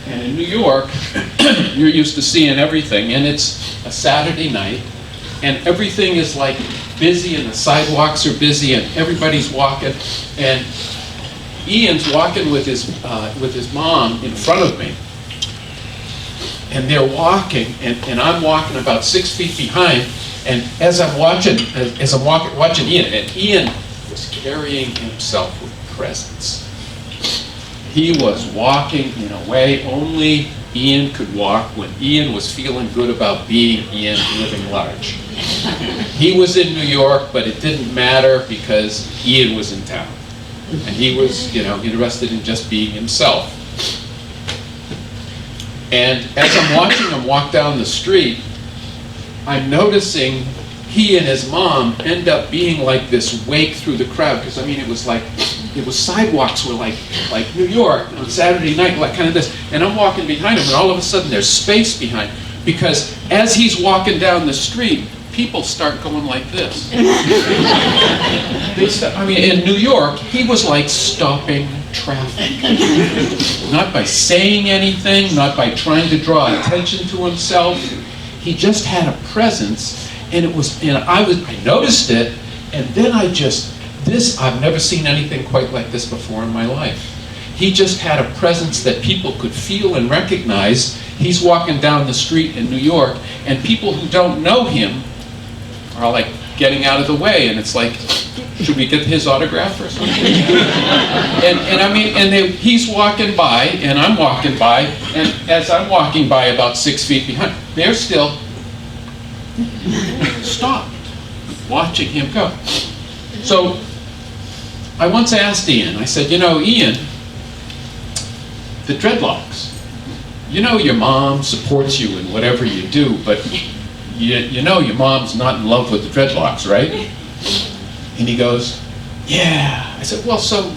And in New York, you're used to seeing everything, and it's a Saturday night, and everything is like busy, and the sidewalks are busy, and everybody's walking, and Ian's walking with his mom in front of me, and they're walking, and I'm walking about 6 feet behind, and as I'm watching Ian, and Ian was carrying himself with presence. He was walking in a way only Ian could walk when Ian was feeling good about being Ian, living large. He was in New York, but it didn't matter because Ian was in town. And he was, interested in just being himself. And as I'm watching him walk down the street, I'm noticing he and his mom end up being like this wake through the crowd, because it was sidewalks were like New York on Saturday night, like kind of this. And I'm walking behind him, and all of a sudden there's space behind, because as he's walking down the street, people start going like this. In New York, he was like stopping traffic. Not by saying anything, not by trying to draw attention to himself. He just had a presence, and I noticed it, and then I've never seen anything quite like this before in my life. He just had a presence that people could feel and recognize. He's walking down the street in New York, and people who don't know him are like getting out of the way, and it's like, should we get his autograph or something? He's walking by, and I'm walking by, and as I'm walking by about 6 feet behind, they're still stopped, watching him go. So I once asked Ian, I said, Ian, the dreadlocks, your mom supports you in whatever you do, but your mom's not in love with the dreadlocks, right? And he goes, yeah. I said, well, so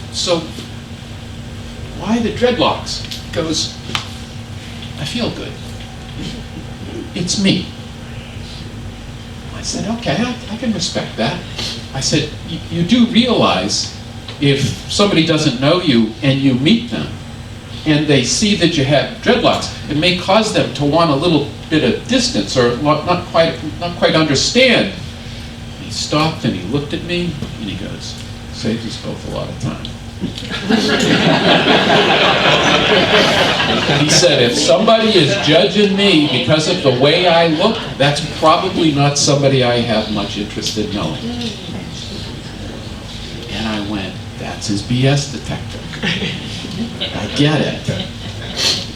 why the dreadlocks? He goes, I feel good. It's me. I said, okay, I can respect that. I said, you do realize if somebody doesn't know you and you meet them and they see that you have dreadlocks, it may cause them to want a little bit of distance or not quite understand. He stopped and he looked at me and he goes, saves us both a lot of time. He said, if somebody is judging me because of the way I look, that's probably not somebody I have much interest in knowing. And I went, that's his BS detector. I get it.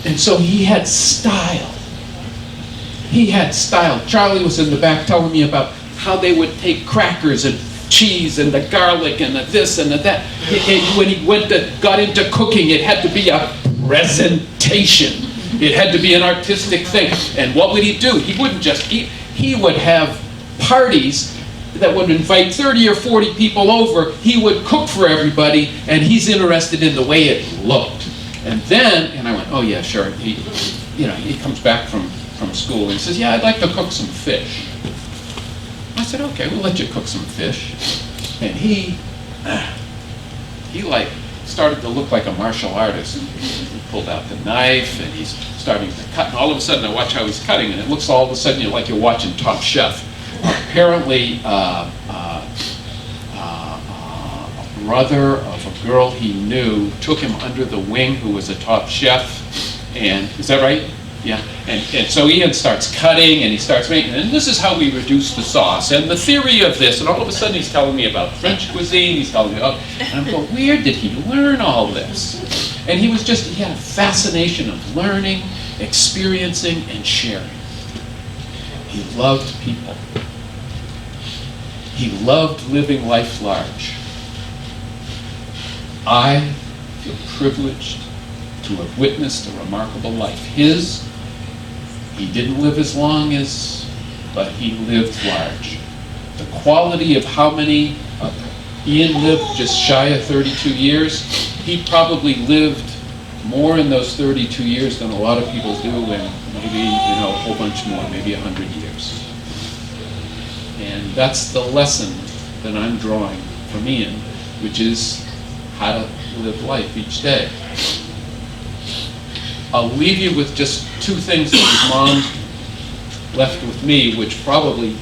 And so he had style. He had style. Charlie was in the back telling me about how they would take crackers and cheese and the garlic and the this and the that. When he got into cooking, it had to be a presentation. It had to be an artistic thing. And what would he do? He wouldn't just eat. He would have parties that would invite 30 or 40 people over. He would cook for everybody, and he's interested in the way it looked. And I went, oh yeah, sure. He comes back from school and he says, yeah, I'd like to cook some fish. I said, okay, we'll let you cook some fish. And he like started to look like a martial artist. He pulled out the knife and he's starting to cut. And all of a sudden I watch how he's cutting and it looks all of a sudden like you're watching Top Chef. Apparently, a brother of a girl he knew took him under the wing who was a top chef. And is that right? Yeah. And so Ian starts cutting and he starts making, and this is how we reduce the sauce. And the theory of this, and all of a sudden he's telling me about French cuisine, he's telling me, and I'm going, where did he learn all this? And he had a fascination of learning, experiencing, and sharing. He loved people. He loved living life large. I feel privileged to have witnessed a remarkable life. He didn't live as long as, but he lived large. The quality of how many, Ian lived just shy of 32 years. He probably lived more in those 32 years than a lot of people do, and maybe, a whole bunch more, maybe 100 years. And that's the lesson that I'm drawing from Ian, which is how to live life each day. I'll leave you with just two things that his mom left with me, which probably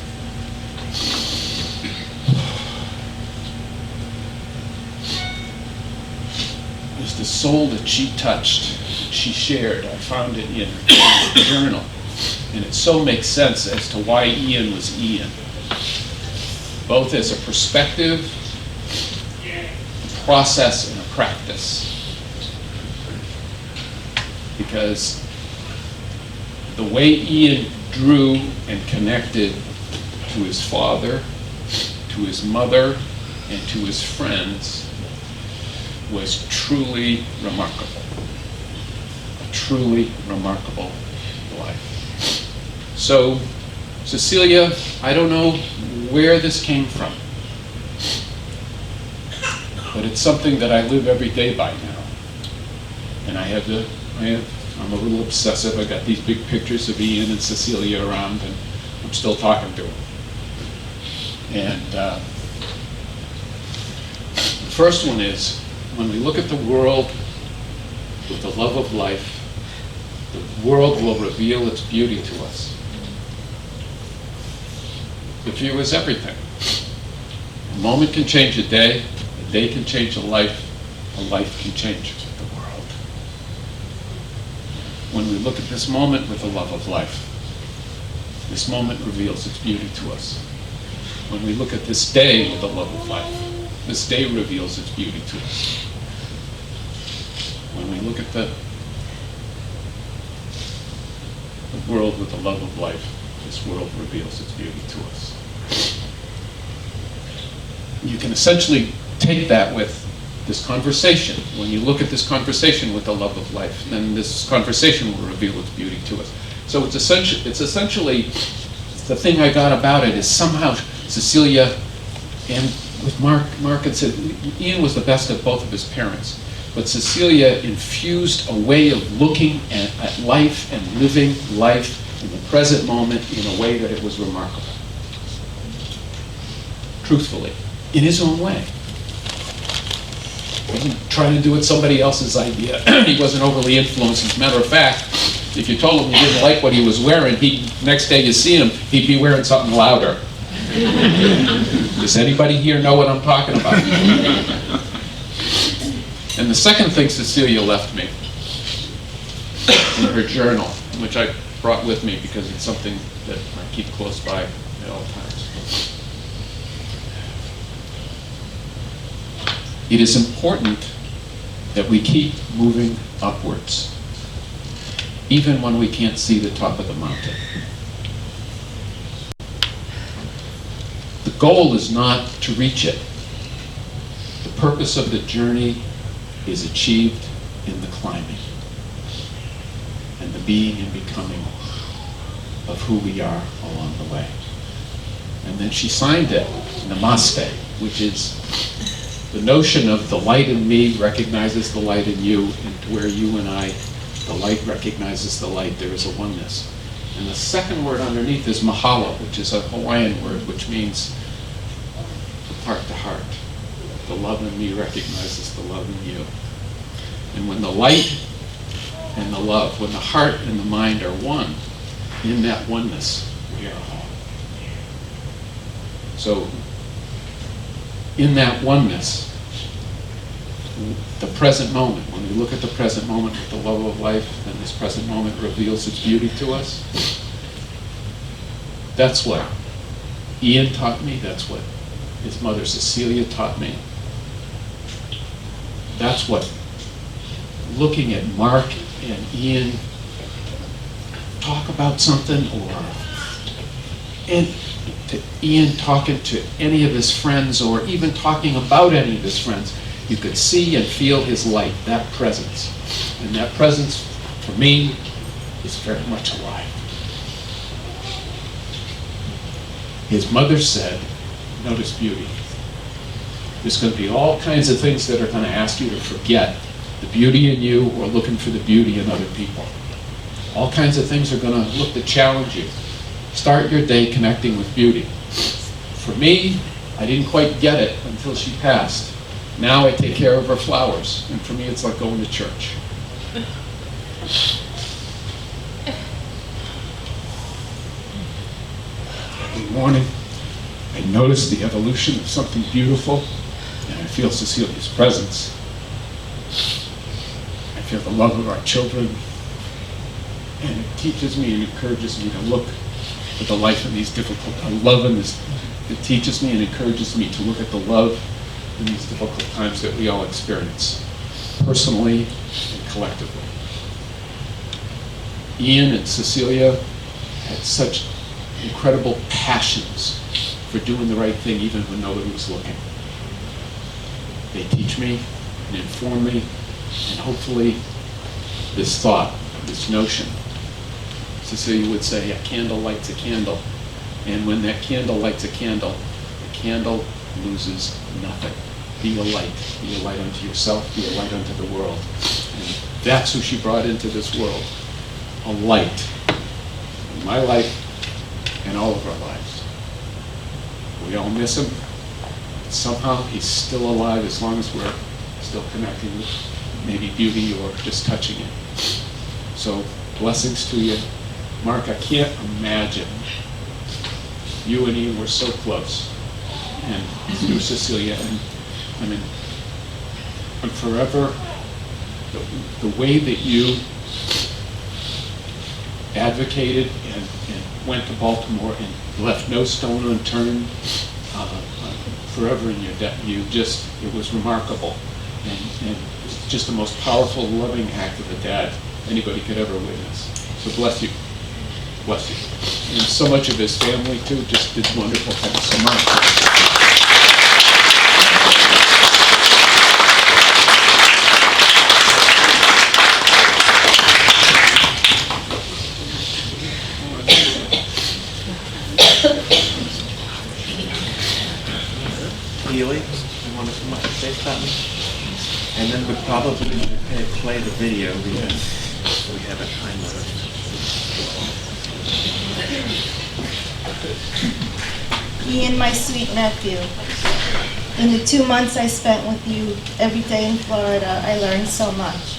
is the soul that she touched, that she shared. I found it in her journal. And it so makes sense as to why Ian was Ian. Both as a perspective, a process, and a practice. Because the way Ian drew and connected to his father, to his mother, and to his friends was truly remarkable. A truly remarkable life. So, Cecilia, I don't know where this came from, but it's something that I live every day by now. And I'm a little obsessive. I got these big pictures of Ian and Cecilia around, and I'm still talking to them. And the first one is, when we look at the world with the love of life, the world will reveal its beauty to us. The view is everything. A moment can change a day can change a life can change the world. When we look at this moment with the love of life, this moment reveals its beauty to us. When we look at this day with the love of life, this day reveals its beauty to us. When we look at the world with the love of life, this world reveals its beauty to us. You can essentially take that with this conversation. When you look at this conversation with the love of life, then this conversation will reveal its beauty to us. So it's essentially the thing I got about it is somehow Cecilia and with Mark had said Ian was the best of both of his parents, but Cecilia infused a way of looking at life and living life in the present moment in a way that it was remarkable. Truthfully, in his own way. He wasn't trying to do it somebody else's idea. He wasn't overly influenced. As a matter of fact, if you told him you didn't like what he was wearing, next day you see him, he'd be wearing something louder. Does anybody here know what I'm talking about? And the second thing Cecilia left me in her journal, which I brought with me because it's something that I keep close by at all times. It is important that we keep moving upwards, even when we can't see the top of the mountain. The goal is not to reach it. The purpose of the journey is achieved in the climbing and the being and becoming of who we are along the way. And then she signed it, Namaste, which is the notion of the light in me recognizes the light in you, and where you and I, the light recognizes the light, there is a oneness. And the second word underneath is mahalo, which is a Hawaiian word, which means heart to heart. The love in me recognizes the love in you. And when the light and the love, when the heart and the mind are one, in that oneness, we are whole. So, in that oneness, the present moment, when we look at the present moment with the love of life, then this present moment reveals its beauty to us. That's what Ian taught me. That's what his mother Cecilia taught me. That's what looking at Mark and Ian talk about something, and to Ian talking to any of his friends, or even talking about any of his friends, you could see and feel his light, that presence. And that presence, for me, is very much alive. His mother said, notice beauty. There's going to be all kinds of things that are going to ask you to forget the beauty in you or looking for the beauty in other people. All kinds of things are going to look to challenge you. Start your day connecting with beauty. For me, I didn't quite get it until she passed. Now I take care of her flowers, and for me it's like going to church. Every morning, I notice the evolution of something beautiful, and I feel Cecilia's presence. I feel the love of our children, and it teaches me and encourages me to look at the life in these difficult, it teaches me and encourages me to look at the love in these difficult times that we all experience, personally and collectively. Ian and Cecilia had such incredible passions for doing the right thing even when nobody was looking. They teach me and inform me, and hopefully this thought, this notion, Cecilia would say, a candle lights a candle, and when that candle lights a candle, the candle loses nothing. Be a light unto yourself, be a light unto the world. And that's who she brought into this world, a light in my life and all of our lives. We all miss him. Somehow he's still alive as long as we're still connecting with maybe beauty or just touching it. So blessings to you. Mark, I can't imagine. You and Ian were so close. And through Cecilia, and I mean, I'm forever, the way that you advocated and went to Baltimore and left no stone unturned, forever in your debt. It was remarkable. And it was just the most powerful, loving act of a dad anybody could ever witness. So bless you. Bless you. And so much of his family, too, just did wonderful things. So much. Healy, you want to come up and say something? And then we'd probably play the video because we have a time limit. Ian, my sweet nephew, in the 2 months I spent with you every day in Florida, I learned so much.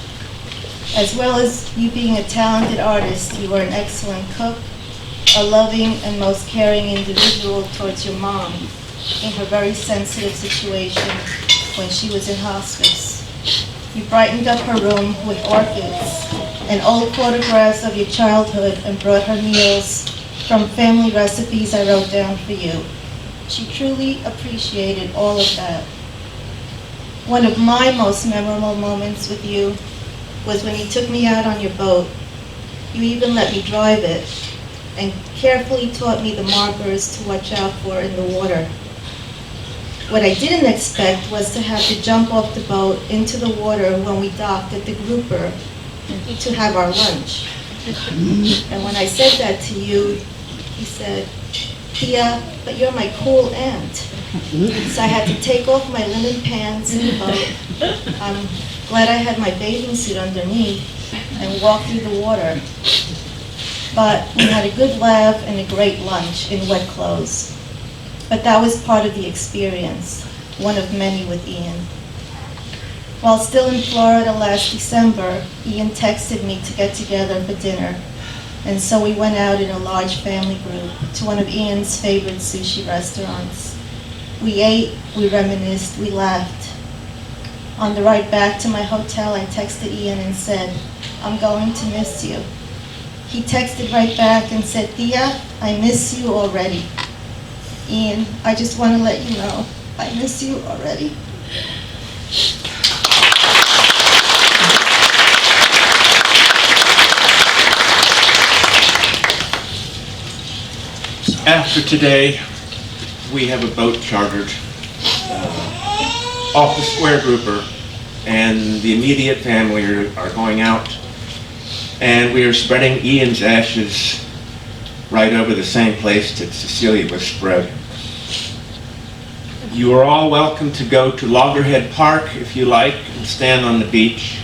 As well as you being a talented artist, you were an excellent cook, a loving and most caring individual towards your mom in her very sensitive situation when she was in hospice. You brightened up her room with orchids and old photographs of your childhood and brought her meals from family recipes I wrote down for you. She truly appreciated all of that. One of my most memorable moments with you was when you took me out on your boat. You even let me drive it and carefully taught me the markers to watch out for in the water. What I didn't expect was to have to jump off the boat into the water when we docked at the grouper to have our lunch. And when I said that to you, he said, "Tia, but you're my cool aunt." So I had to take off my linen pants in the boat. I'm glad I had my bathing suit underneath and walk through the water. but we had a good laugh and a great lunch in wet clothes. But that was part of the experience, one of many with Ian. While still in Florida last December, Ian texted me to get together for dinner, and so we went out in a large family group to one of Ian's favorite sushi restaurants. We ate, we reminisced, we laughed. On the ride back to my hotel, I texted Ian and said, "I'm going to miss you." He texted right back and said, "Tia, I miss you already." Ian, I just want to let you know, I miss you already. After today, we have a boat chartered off the Square Grouper, and the immediate family are going out, and we are spreading Ian's ashes right over the same place that Cecilia was spread. You are all welcome to go to Loggerhead Park if you like and stand on the beach,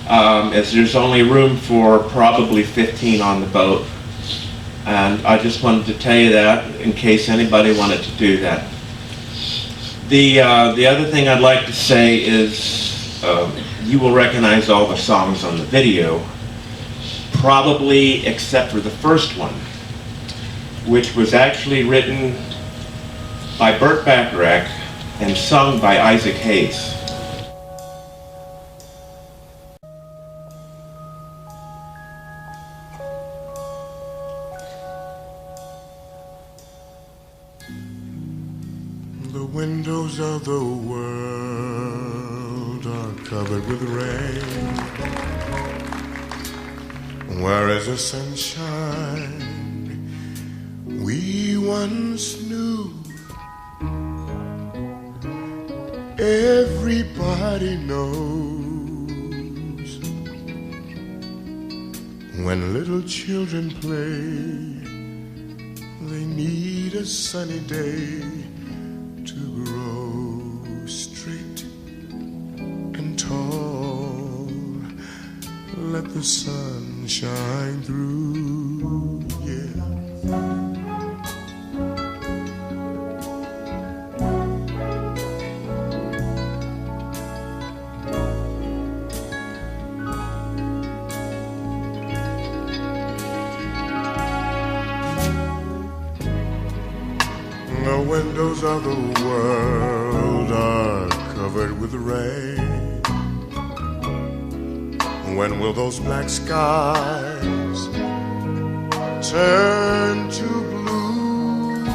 as there's only room for probably 15 on the boat. And I just wanted to tell you that in case anybody wanted to do that. The other thing I'd like to say is you will recognize all the songs on the video, probably except for the first one, which was actually written by Burt Bacharach and sung by Isaac Hayes. The windows of the world are covered with rain. Where is the sunshine we once knew? Everybody knows when little children play, they need a sunny day to grow straight and tall. Let the sun shine through, yeah. The windows of the world are covered with rain. When will those black skies turn to blue?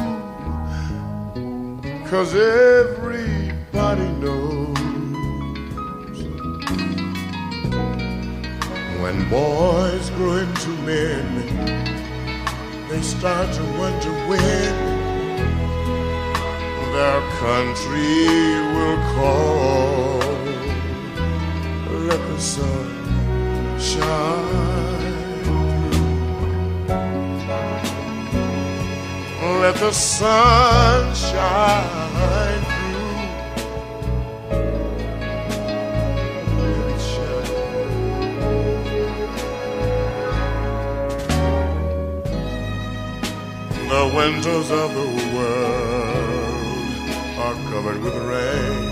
'Cause everybody knows when boys grow into men, they start to wonder when their country will call. Let the sun shine through. Let the sun shine through. Let it shine. The windows of the world are covered with rain.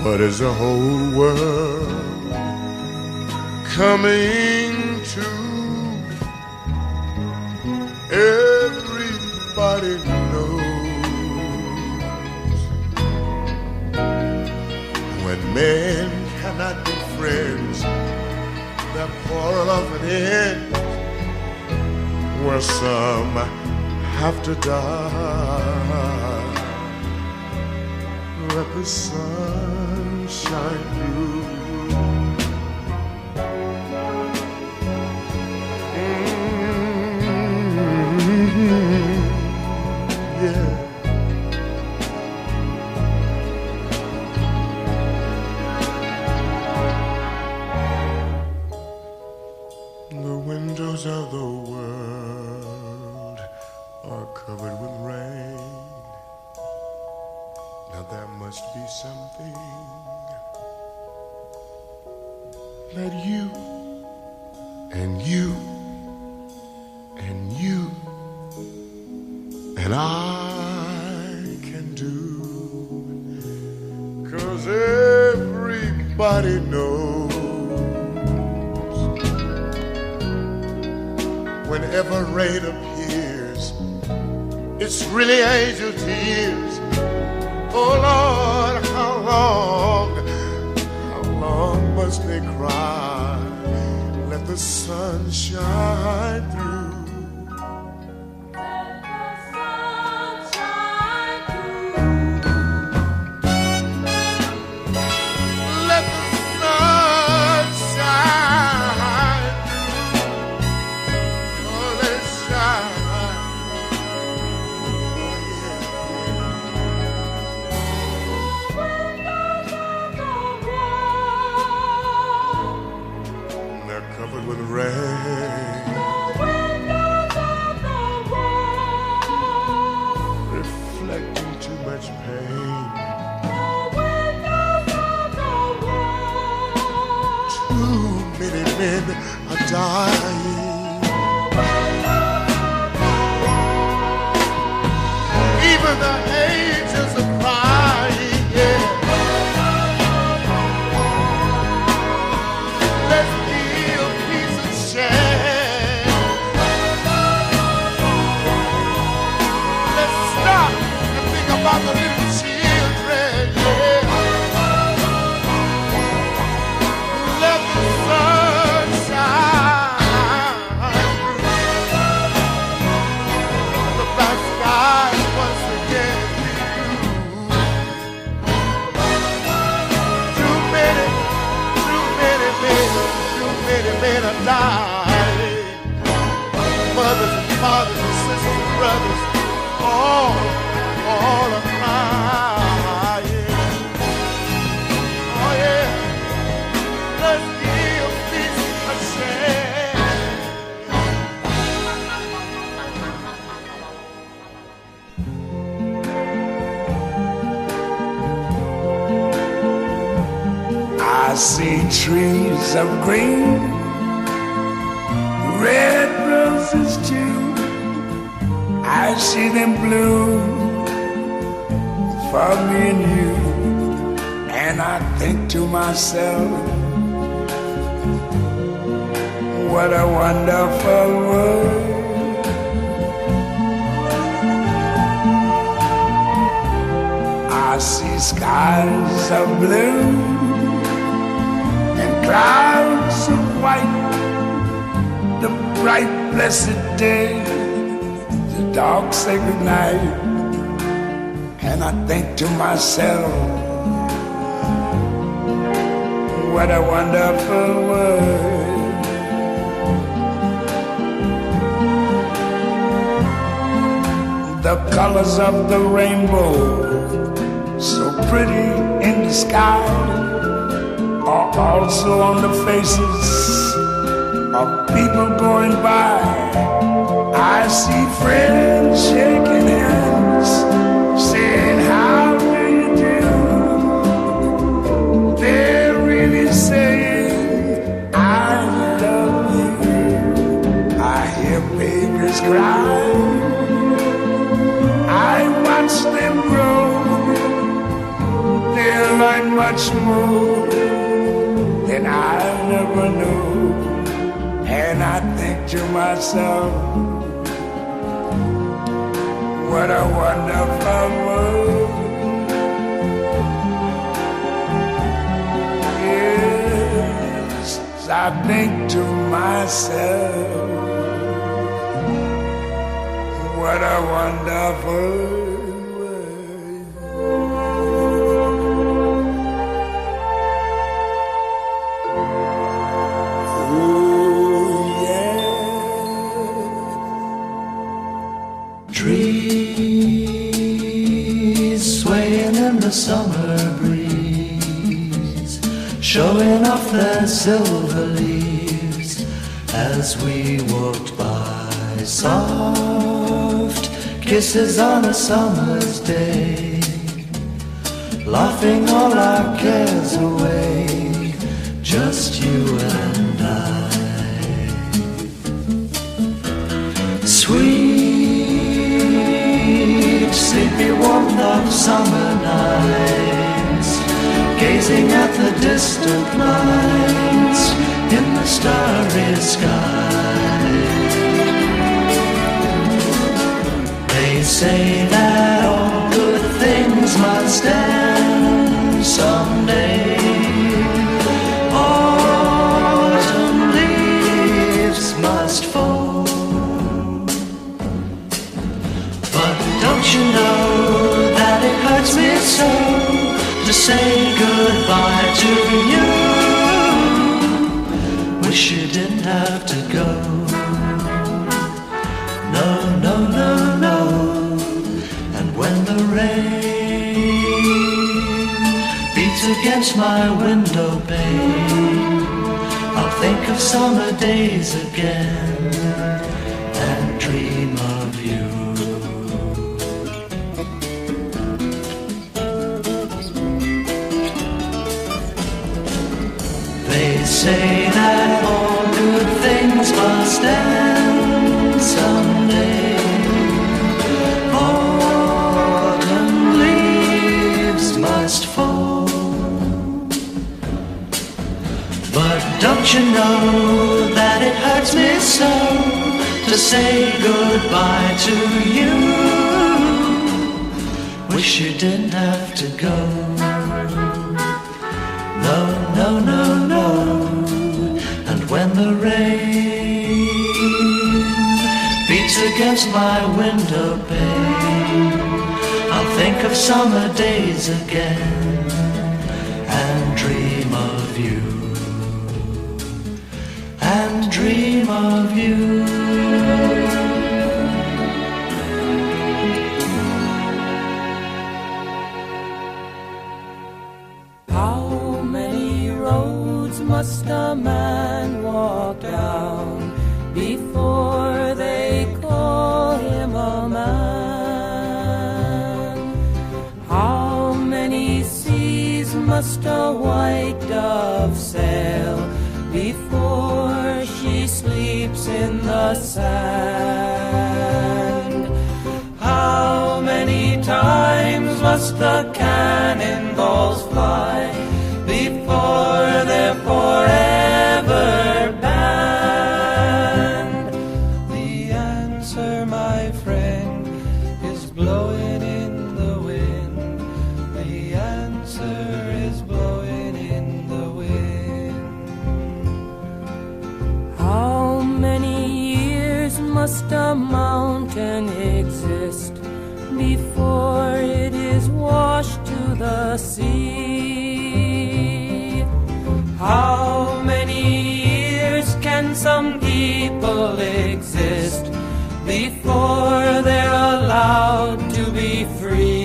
What is the whole world coming to? Everybody knows when men cannot be friends, their quarrel often ends where some have to die. Let the sun shine through. Yeah. The windows of the world are covered with rain. Now there must be something that you and you and you and I can do. 'Cause everybody knows whenever rain appears, it's really angel tears. Oh Lord, how long must they cry? Let the sun shine through. Even the angels are crying, yeah. Let's give peace a chance. Let's stop and think about the little children, yeah. Let the sun shine through the black sky once again. Too many men are dying. Mothers and fathers and sisters and brothers, all are crying. Oh yeah, let's give peace a chance. I see trees of green, red roses too. I see them bloom for me and you. And I think to myself, what a wonderful world. I see skies of blue and clouds of white, the bright blessed day, the dark sacred night. And I think to myself, what a wonderful world. The colors of the rainbow, so pretty in the sky, are also on the faces of people going by. I see friends shaking hands, saying, how do you do? They're really saying, I love you. I hear babies cry, I watch them grow. They'll learn much more than I never knew. And I think to myself, what a wonderful world. Yes, I think to myself, what a wonderful summer breeze, showing off their silver leaves as we walked by. Soft kisses on a summer's day, laughing all our cares away, just you and I. distant lights in the starry sky. They say that all good things must end someday. Autumn leaves must fall. But don't you know that it hurts me so to say goodbye to you? Wish you didn't have to go. No, no, no, no. And when the rain beats against my window pane, I'll think of summer days again and dream of you. They say that all good things must end someday. Autumn leaves must fall. But don't you know that it hurts me so to say goodbye to you? Wish you didn't have to go. No, no, no, no. And when the rain beats against my window pane, I'll think of summer days again and dream of you. And dream of you. Must a man walk down before they call him a man? How many seas must a white dove sail before she sleeps in the sand? How many times must the cannonballs fly before they're forever banned? The answer, my friend, is blowing in the wind. The answer is blowing in the wind. How many years must a mountain exist before it is washed to the sea? How many years can some people exist before they're allowed to be free?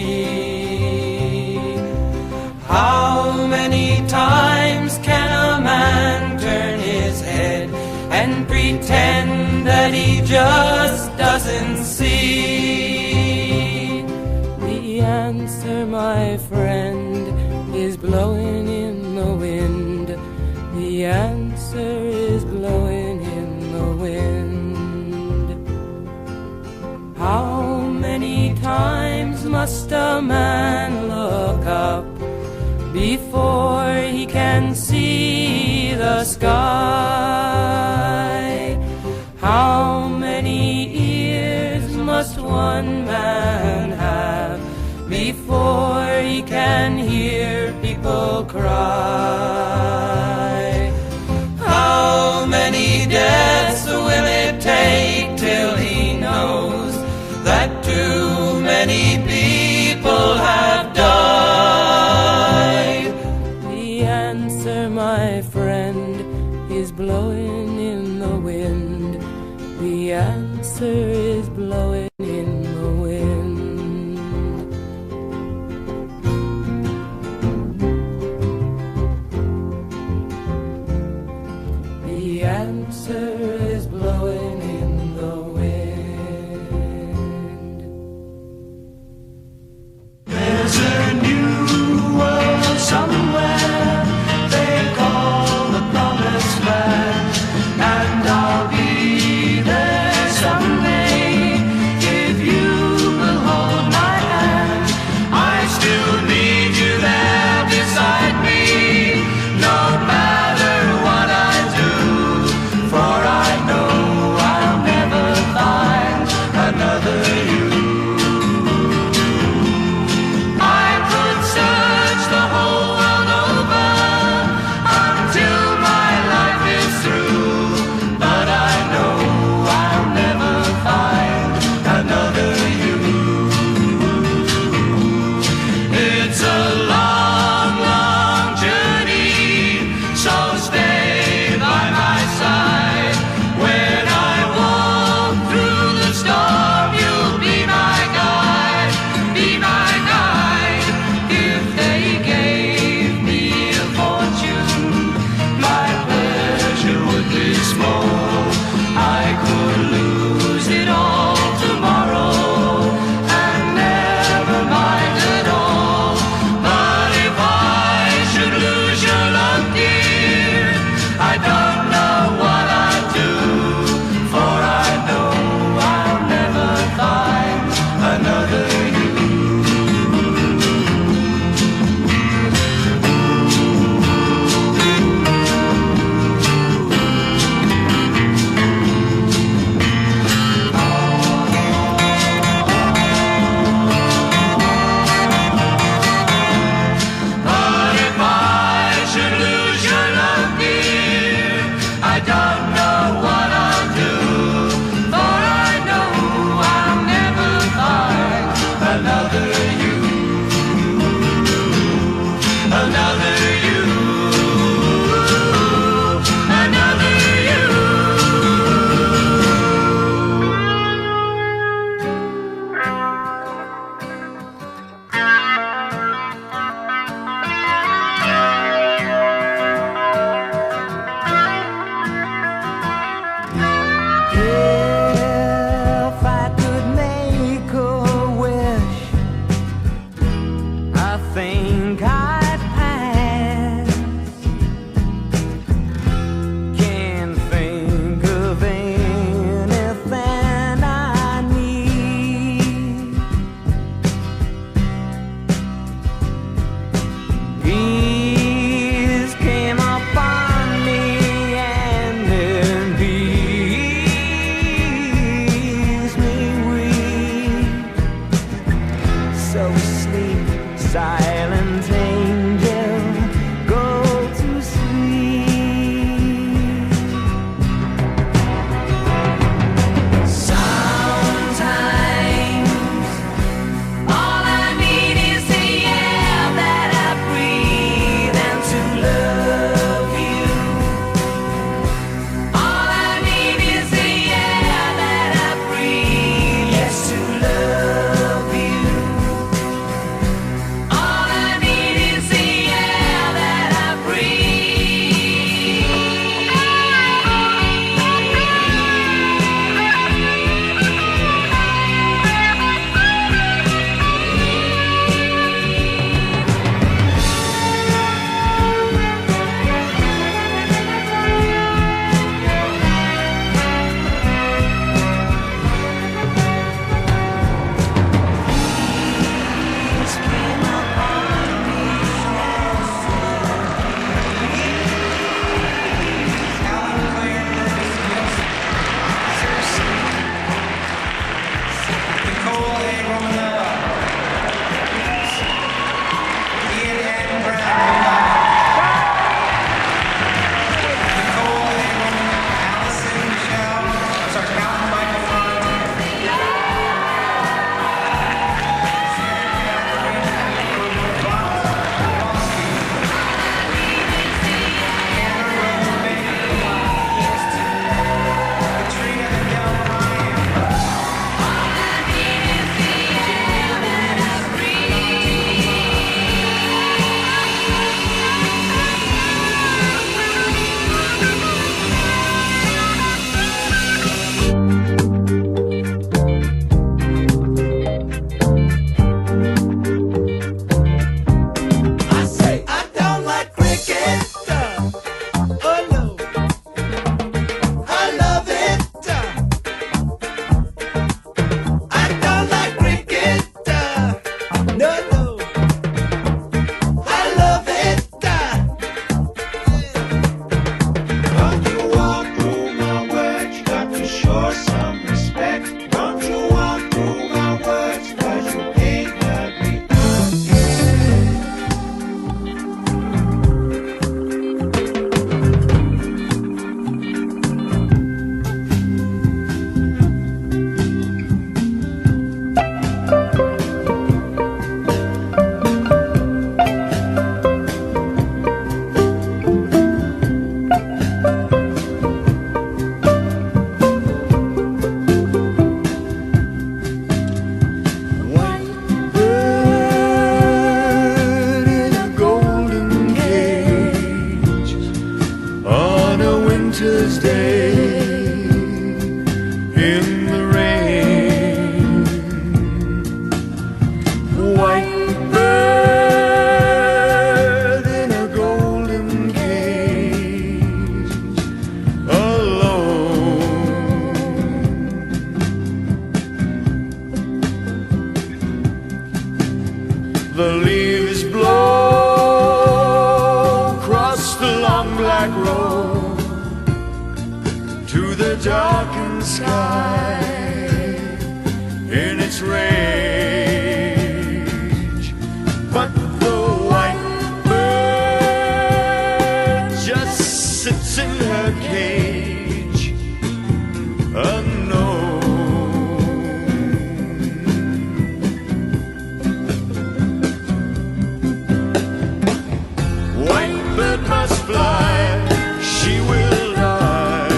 How many times can a man turn his head and pretend that he just doesn't see? The answer, my friend, is blowing in the wind. The answer is blowing in the wind. How many times must a man look up before he can see the sky? How many ears must one man have before he can hear people cry? How many deaths will it take till he knows that too many people have died? The answer, my friend, is blowing in the wind. The answer is blowing in the wind. The answer is blowing in the wind. There's a new world somewhere they call the promised land, and I'll be there someday. think I'd pass. Can't think of anything I need. Peace came upon me and it eased me weak. So sleep, silent angel, go to sleep. Sometimes all I need is the air that I breathe and to love you. All I need is the air that I breathe, yes, to love you. All I need is the air that I say I don't like cricket. Oh no, I love it. I don't like cricket. No, no, I love it. Don't you walk through my words, you got to show some respect. Don't you walk through my words, 'cause you ain't got me. Bird in a golden cage on a winter's day in the rain. White bird in a golden cage alone. The leaves blow across the long black road to the darkened sky in its rage. But the white bird just sits in her cage, unknown. White bird must fly, she will die.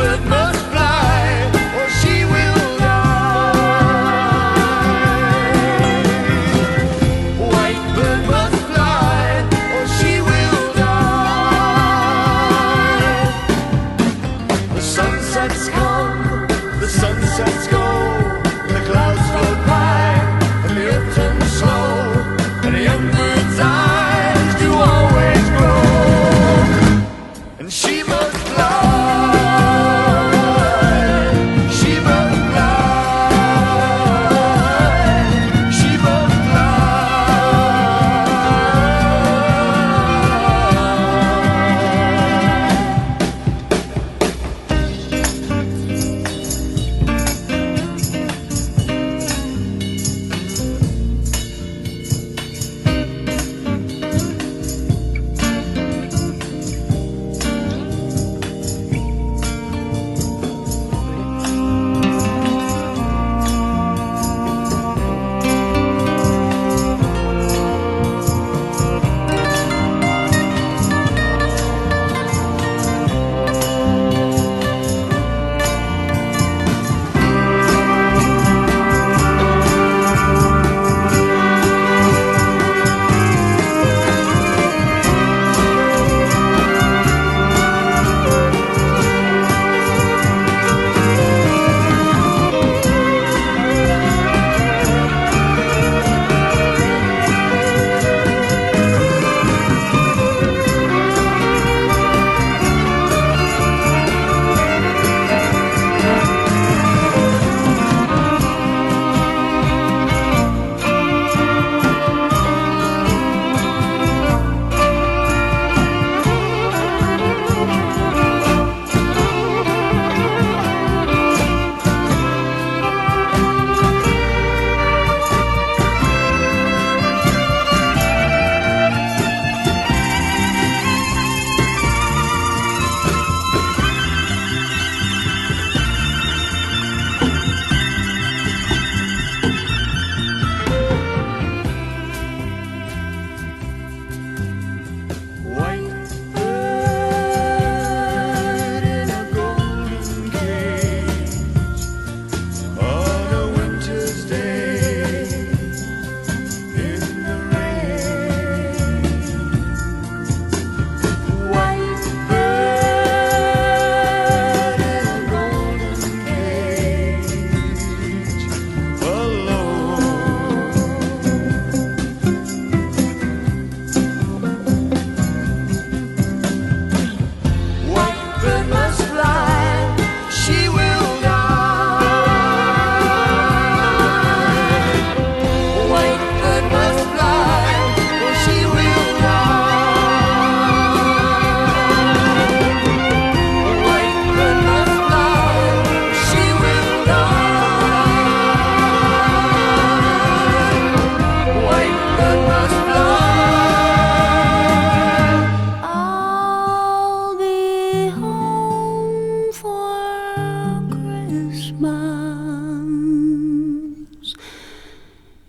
bird must fly, or she will die. White bird must fly, or she will die. The sunsets come, the sunsets go, the clouds float by, and the earth turns slow, and the young bird's eyes do always grow. And she must fly, she must fly, she must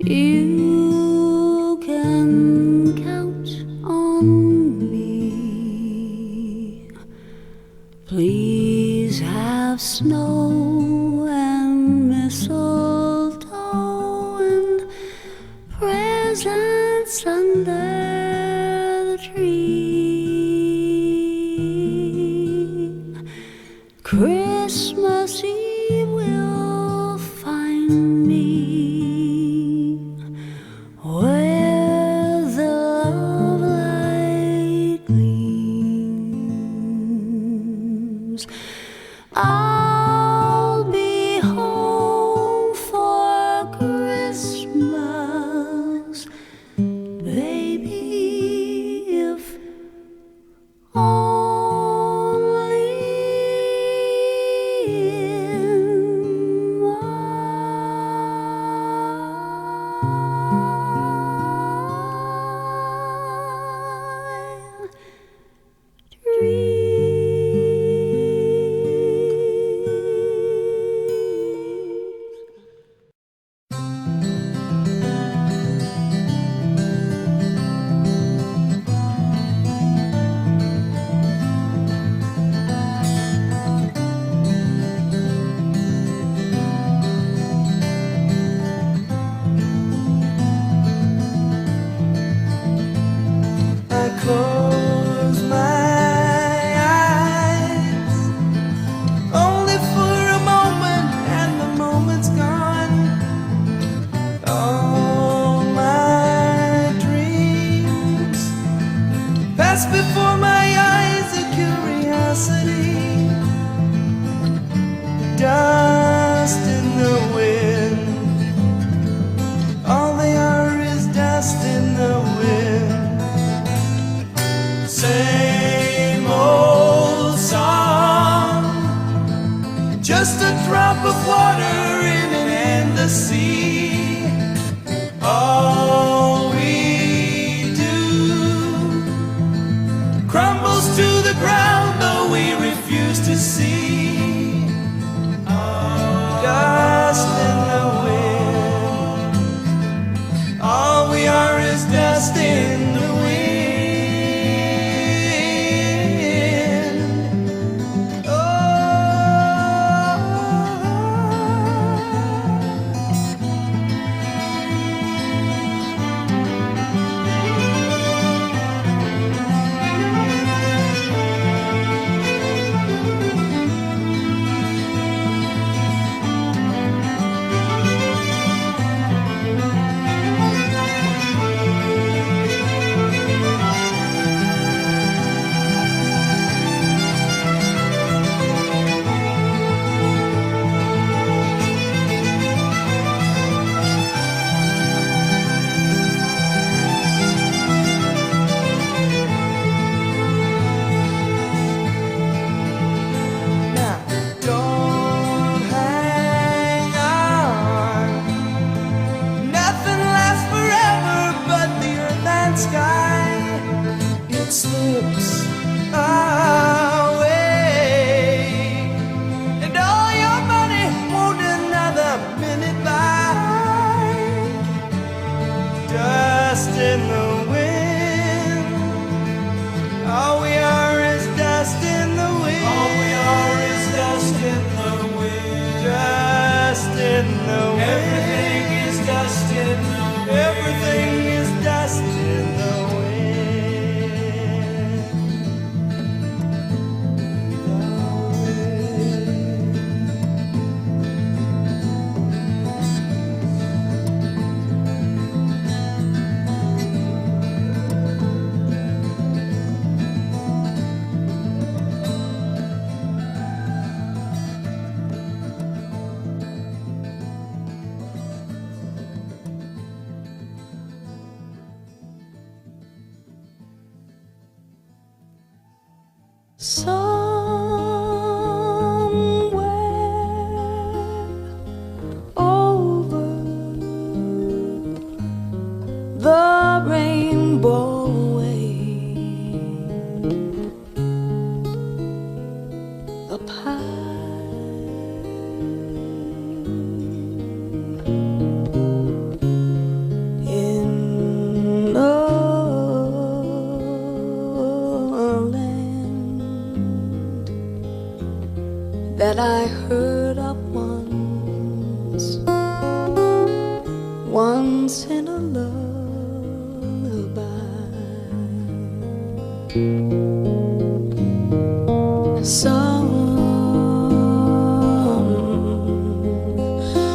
You can count on me. Please have snow and mistletoe and presents under the tree. Christmas Eve will find me where the love light gleams. I'll be home for Christmas, baby, if only in my just a drop of water in an endless sea. All we do crumbles to the ground, though we refuse to see. Dust in the wind. All we are is dust in the wind. Slips away, and all your money won't another minute buy. Dust in the wind. All we are is dust in the wind. All we are is dust in the wind. Dust in the wind. Everything is dust in the wind. Everything is dust in the wind. Somewhere over the rainbow way, up high in a land that I heard of once in a lullaby.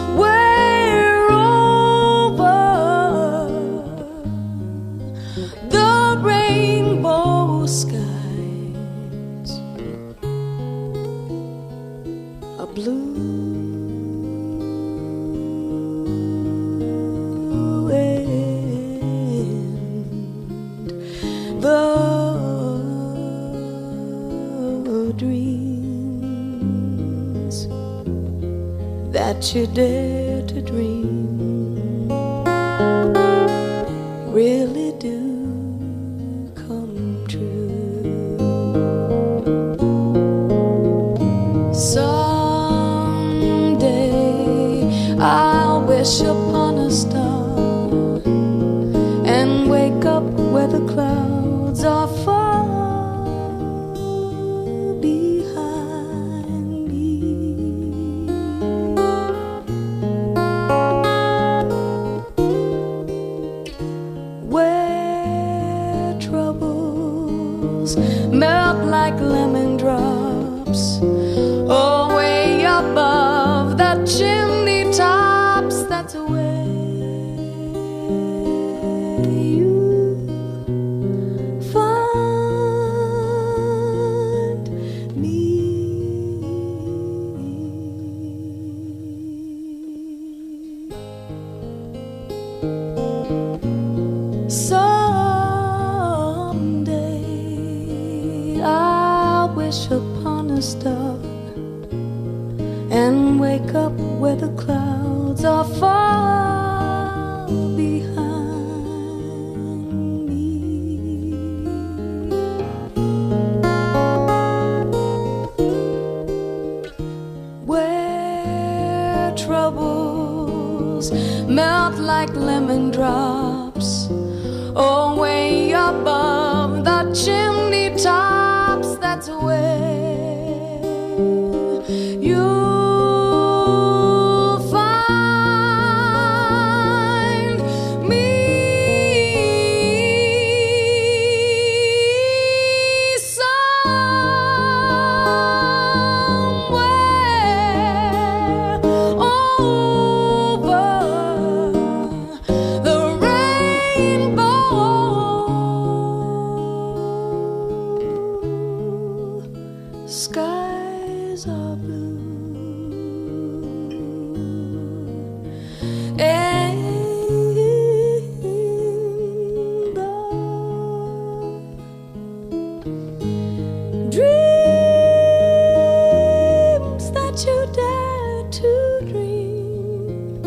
Somewhere over the rainbow skies, a blue wind, the dreams that you dare to dream really do come true. Someday I'll wish upon a star and wake up where the clouds are far behind me, where troubles melt like lemon drops, oh, way above the chimney tops. That's where and wake up where the clouds are far behind me. Where troubles melt like lemon drops, oh, way above the chimney tops, that's where you'll find me. Somewhere over the rainbow, skies are blue, and the dreams that you dare to dream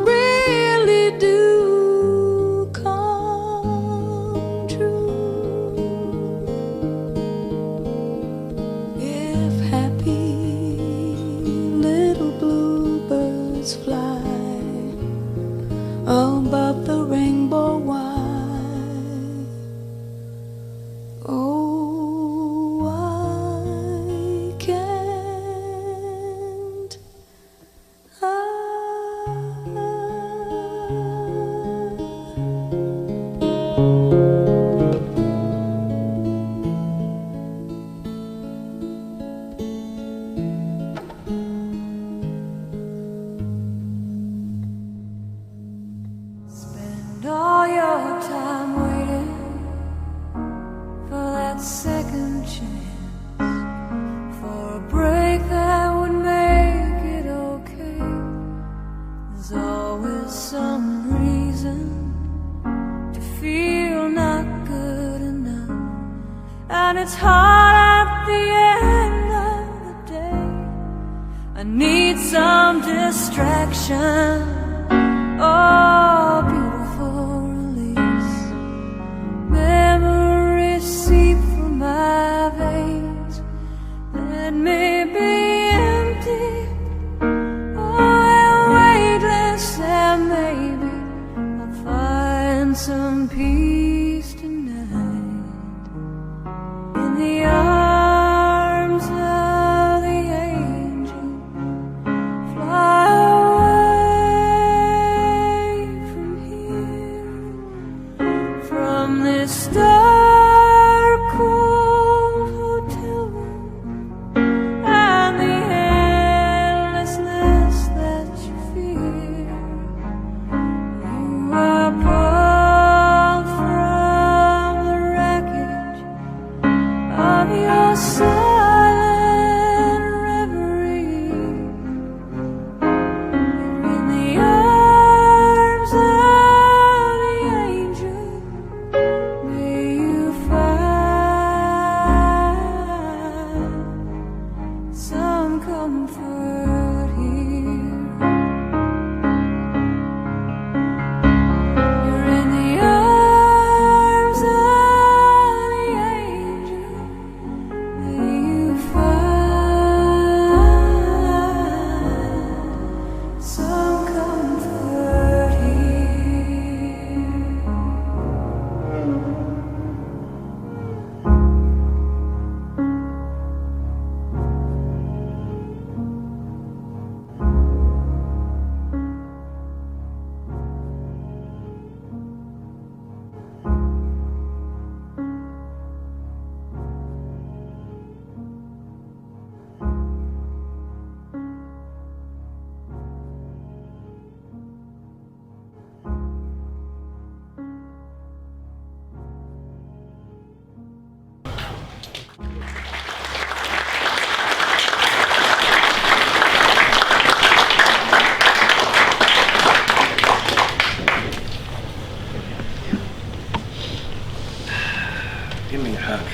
really do come true. If happy little bluebirds fly above the rainbow wide, oh, why can't I? Spend all your time waiting for that second chance, for a break that would make it okay. There's always some reason to feel not good enough, and it's hard at the end of the day. I need some distraction. Oh, beautiful release. Memories seep through my veins. Let me be empty. Oh, weightless, and maybe I'll find some peace tonight in the arms of the angel. Fly from this dark, cold hotel room and the endlessness that you fear. You are pulled from the wreckage of your silent reverie. You're in the arms of the angel. May you find some comfort here. You're in the arms of the angel. May you find some comfort here. Give me a hug.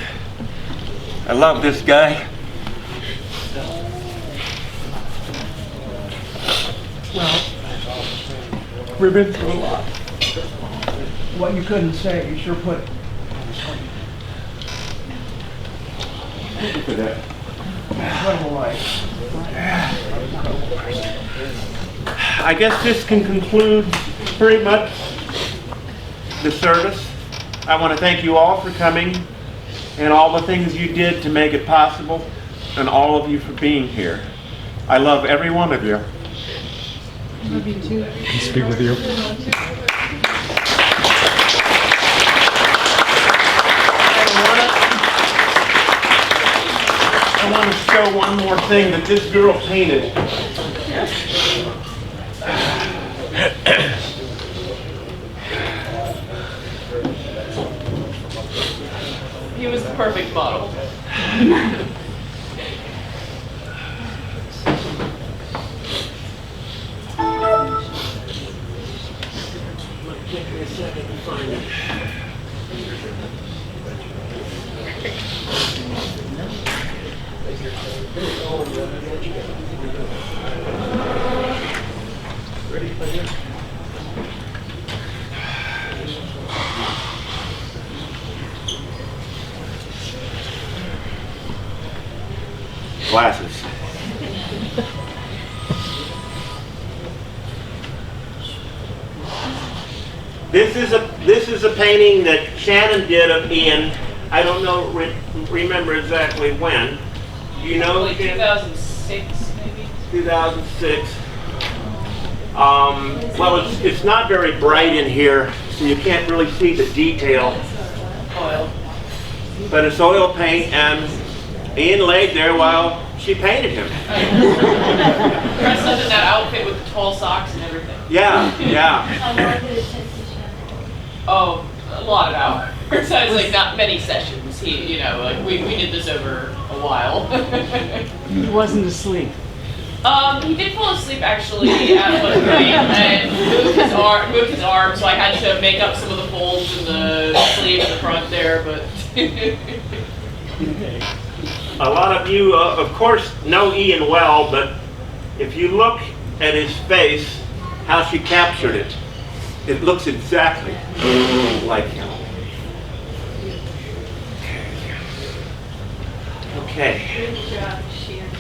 I love this guy. Well, we've been through a lot. What you couldn't say, you sure put on the screen. Thank you for that. Incredible life. I guess this can conclude pretty much the service. I want to thank you all for coming and all the things you did to make it possible, and all of you for being here. I love every one of you. Love you too. Speak with you. I want to show one more thing that this girl painted. He was the perfect model. Take me a second to find it. Ready for you? Glasses. This is a painting that Shannon did of Ian. I don't know, remember exactly when. You know, Like 2006, maybe? 2006. Well, it's not very bright in here, so you can't really see the detail. Oil. But it's oil paint, and Ian laid there while she painted him. Dressed up in that outfit with the tall socks and everything. Yeah, yeah. How long did it take to show? Oh, a lot of hours. So it's like not many sessions. He, like we did this over a while. He wasn't asleep. He did fall asleep actually at one point and moved his arm, so I had to make up some of the folds in the sleeve in the front there, but. A lot of you, of course, know Ian well, but if you look at his face, how she captured it, it looks exactly like him. Okay.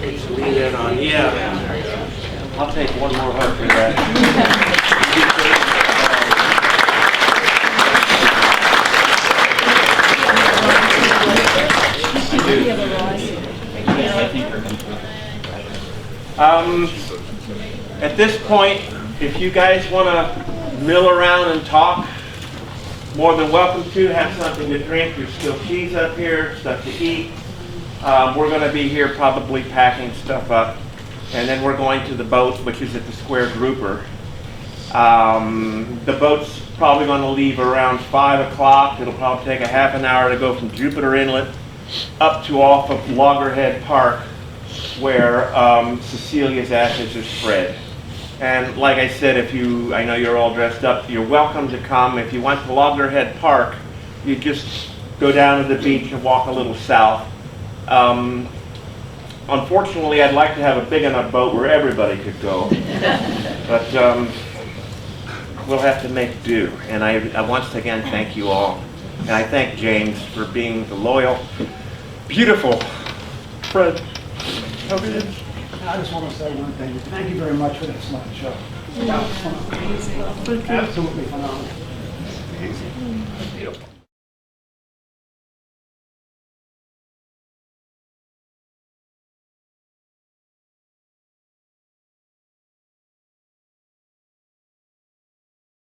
Let's leave that on. Yeah. I'll take one more hug for that. At this point, if you guys want to mill around and talk, more than welcome to. Have something to drink. There's still cheese up here, stuff to eat. We're going to be here probably packing stuff up. And then we're going to the boat, which is at the Square Grouper. The boat's probably going to leave around 5 o'clock. It'll probably take a half an hour to go from Jupiter Inlet up to off of Loggerhead Park, where Cecilia's ashes are spread. And like I said, I know you're all dressed up, you're welcome to come. If you went to Loggerhead Park, you just go down to the beach and walk a little south. Unfortunately, I'd like to have a big enough boat where everybody could go. But we'll have to make do. And I once again thank you all. And I thank James for being the loyal, beautiful friend. I just want to say one thing. Thank you very much for that slideshow. That was phenomenal. Absolutely phenomenal. Beautiful.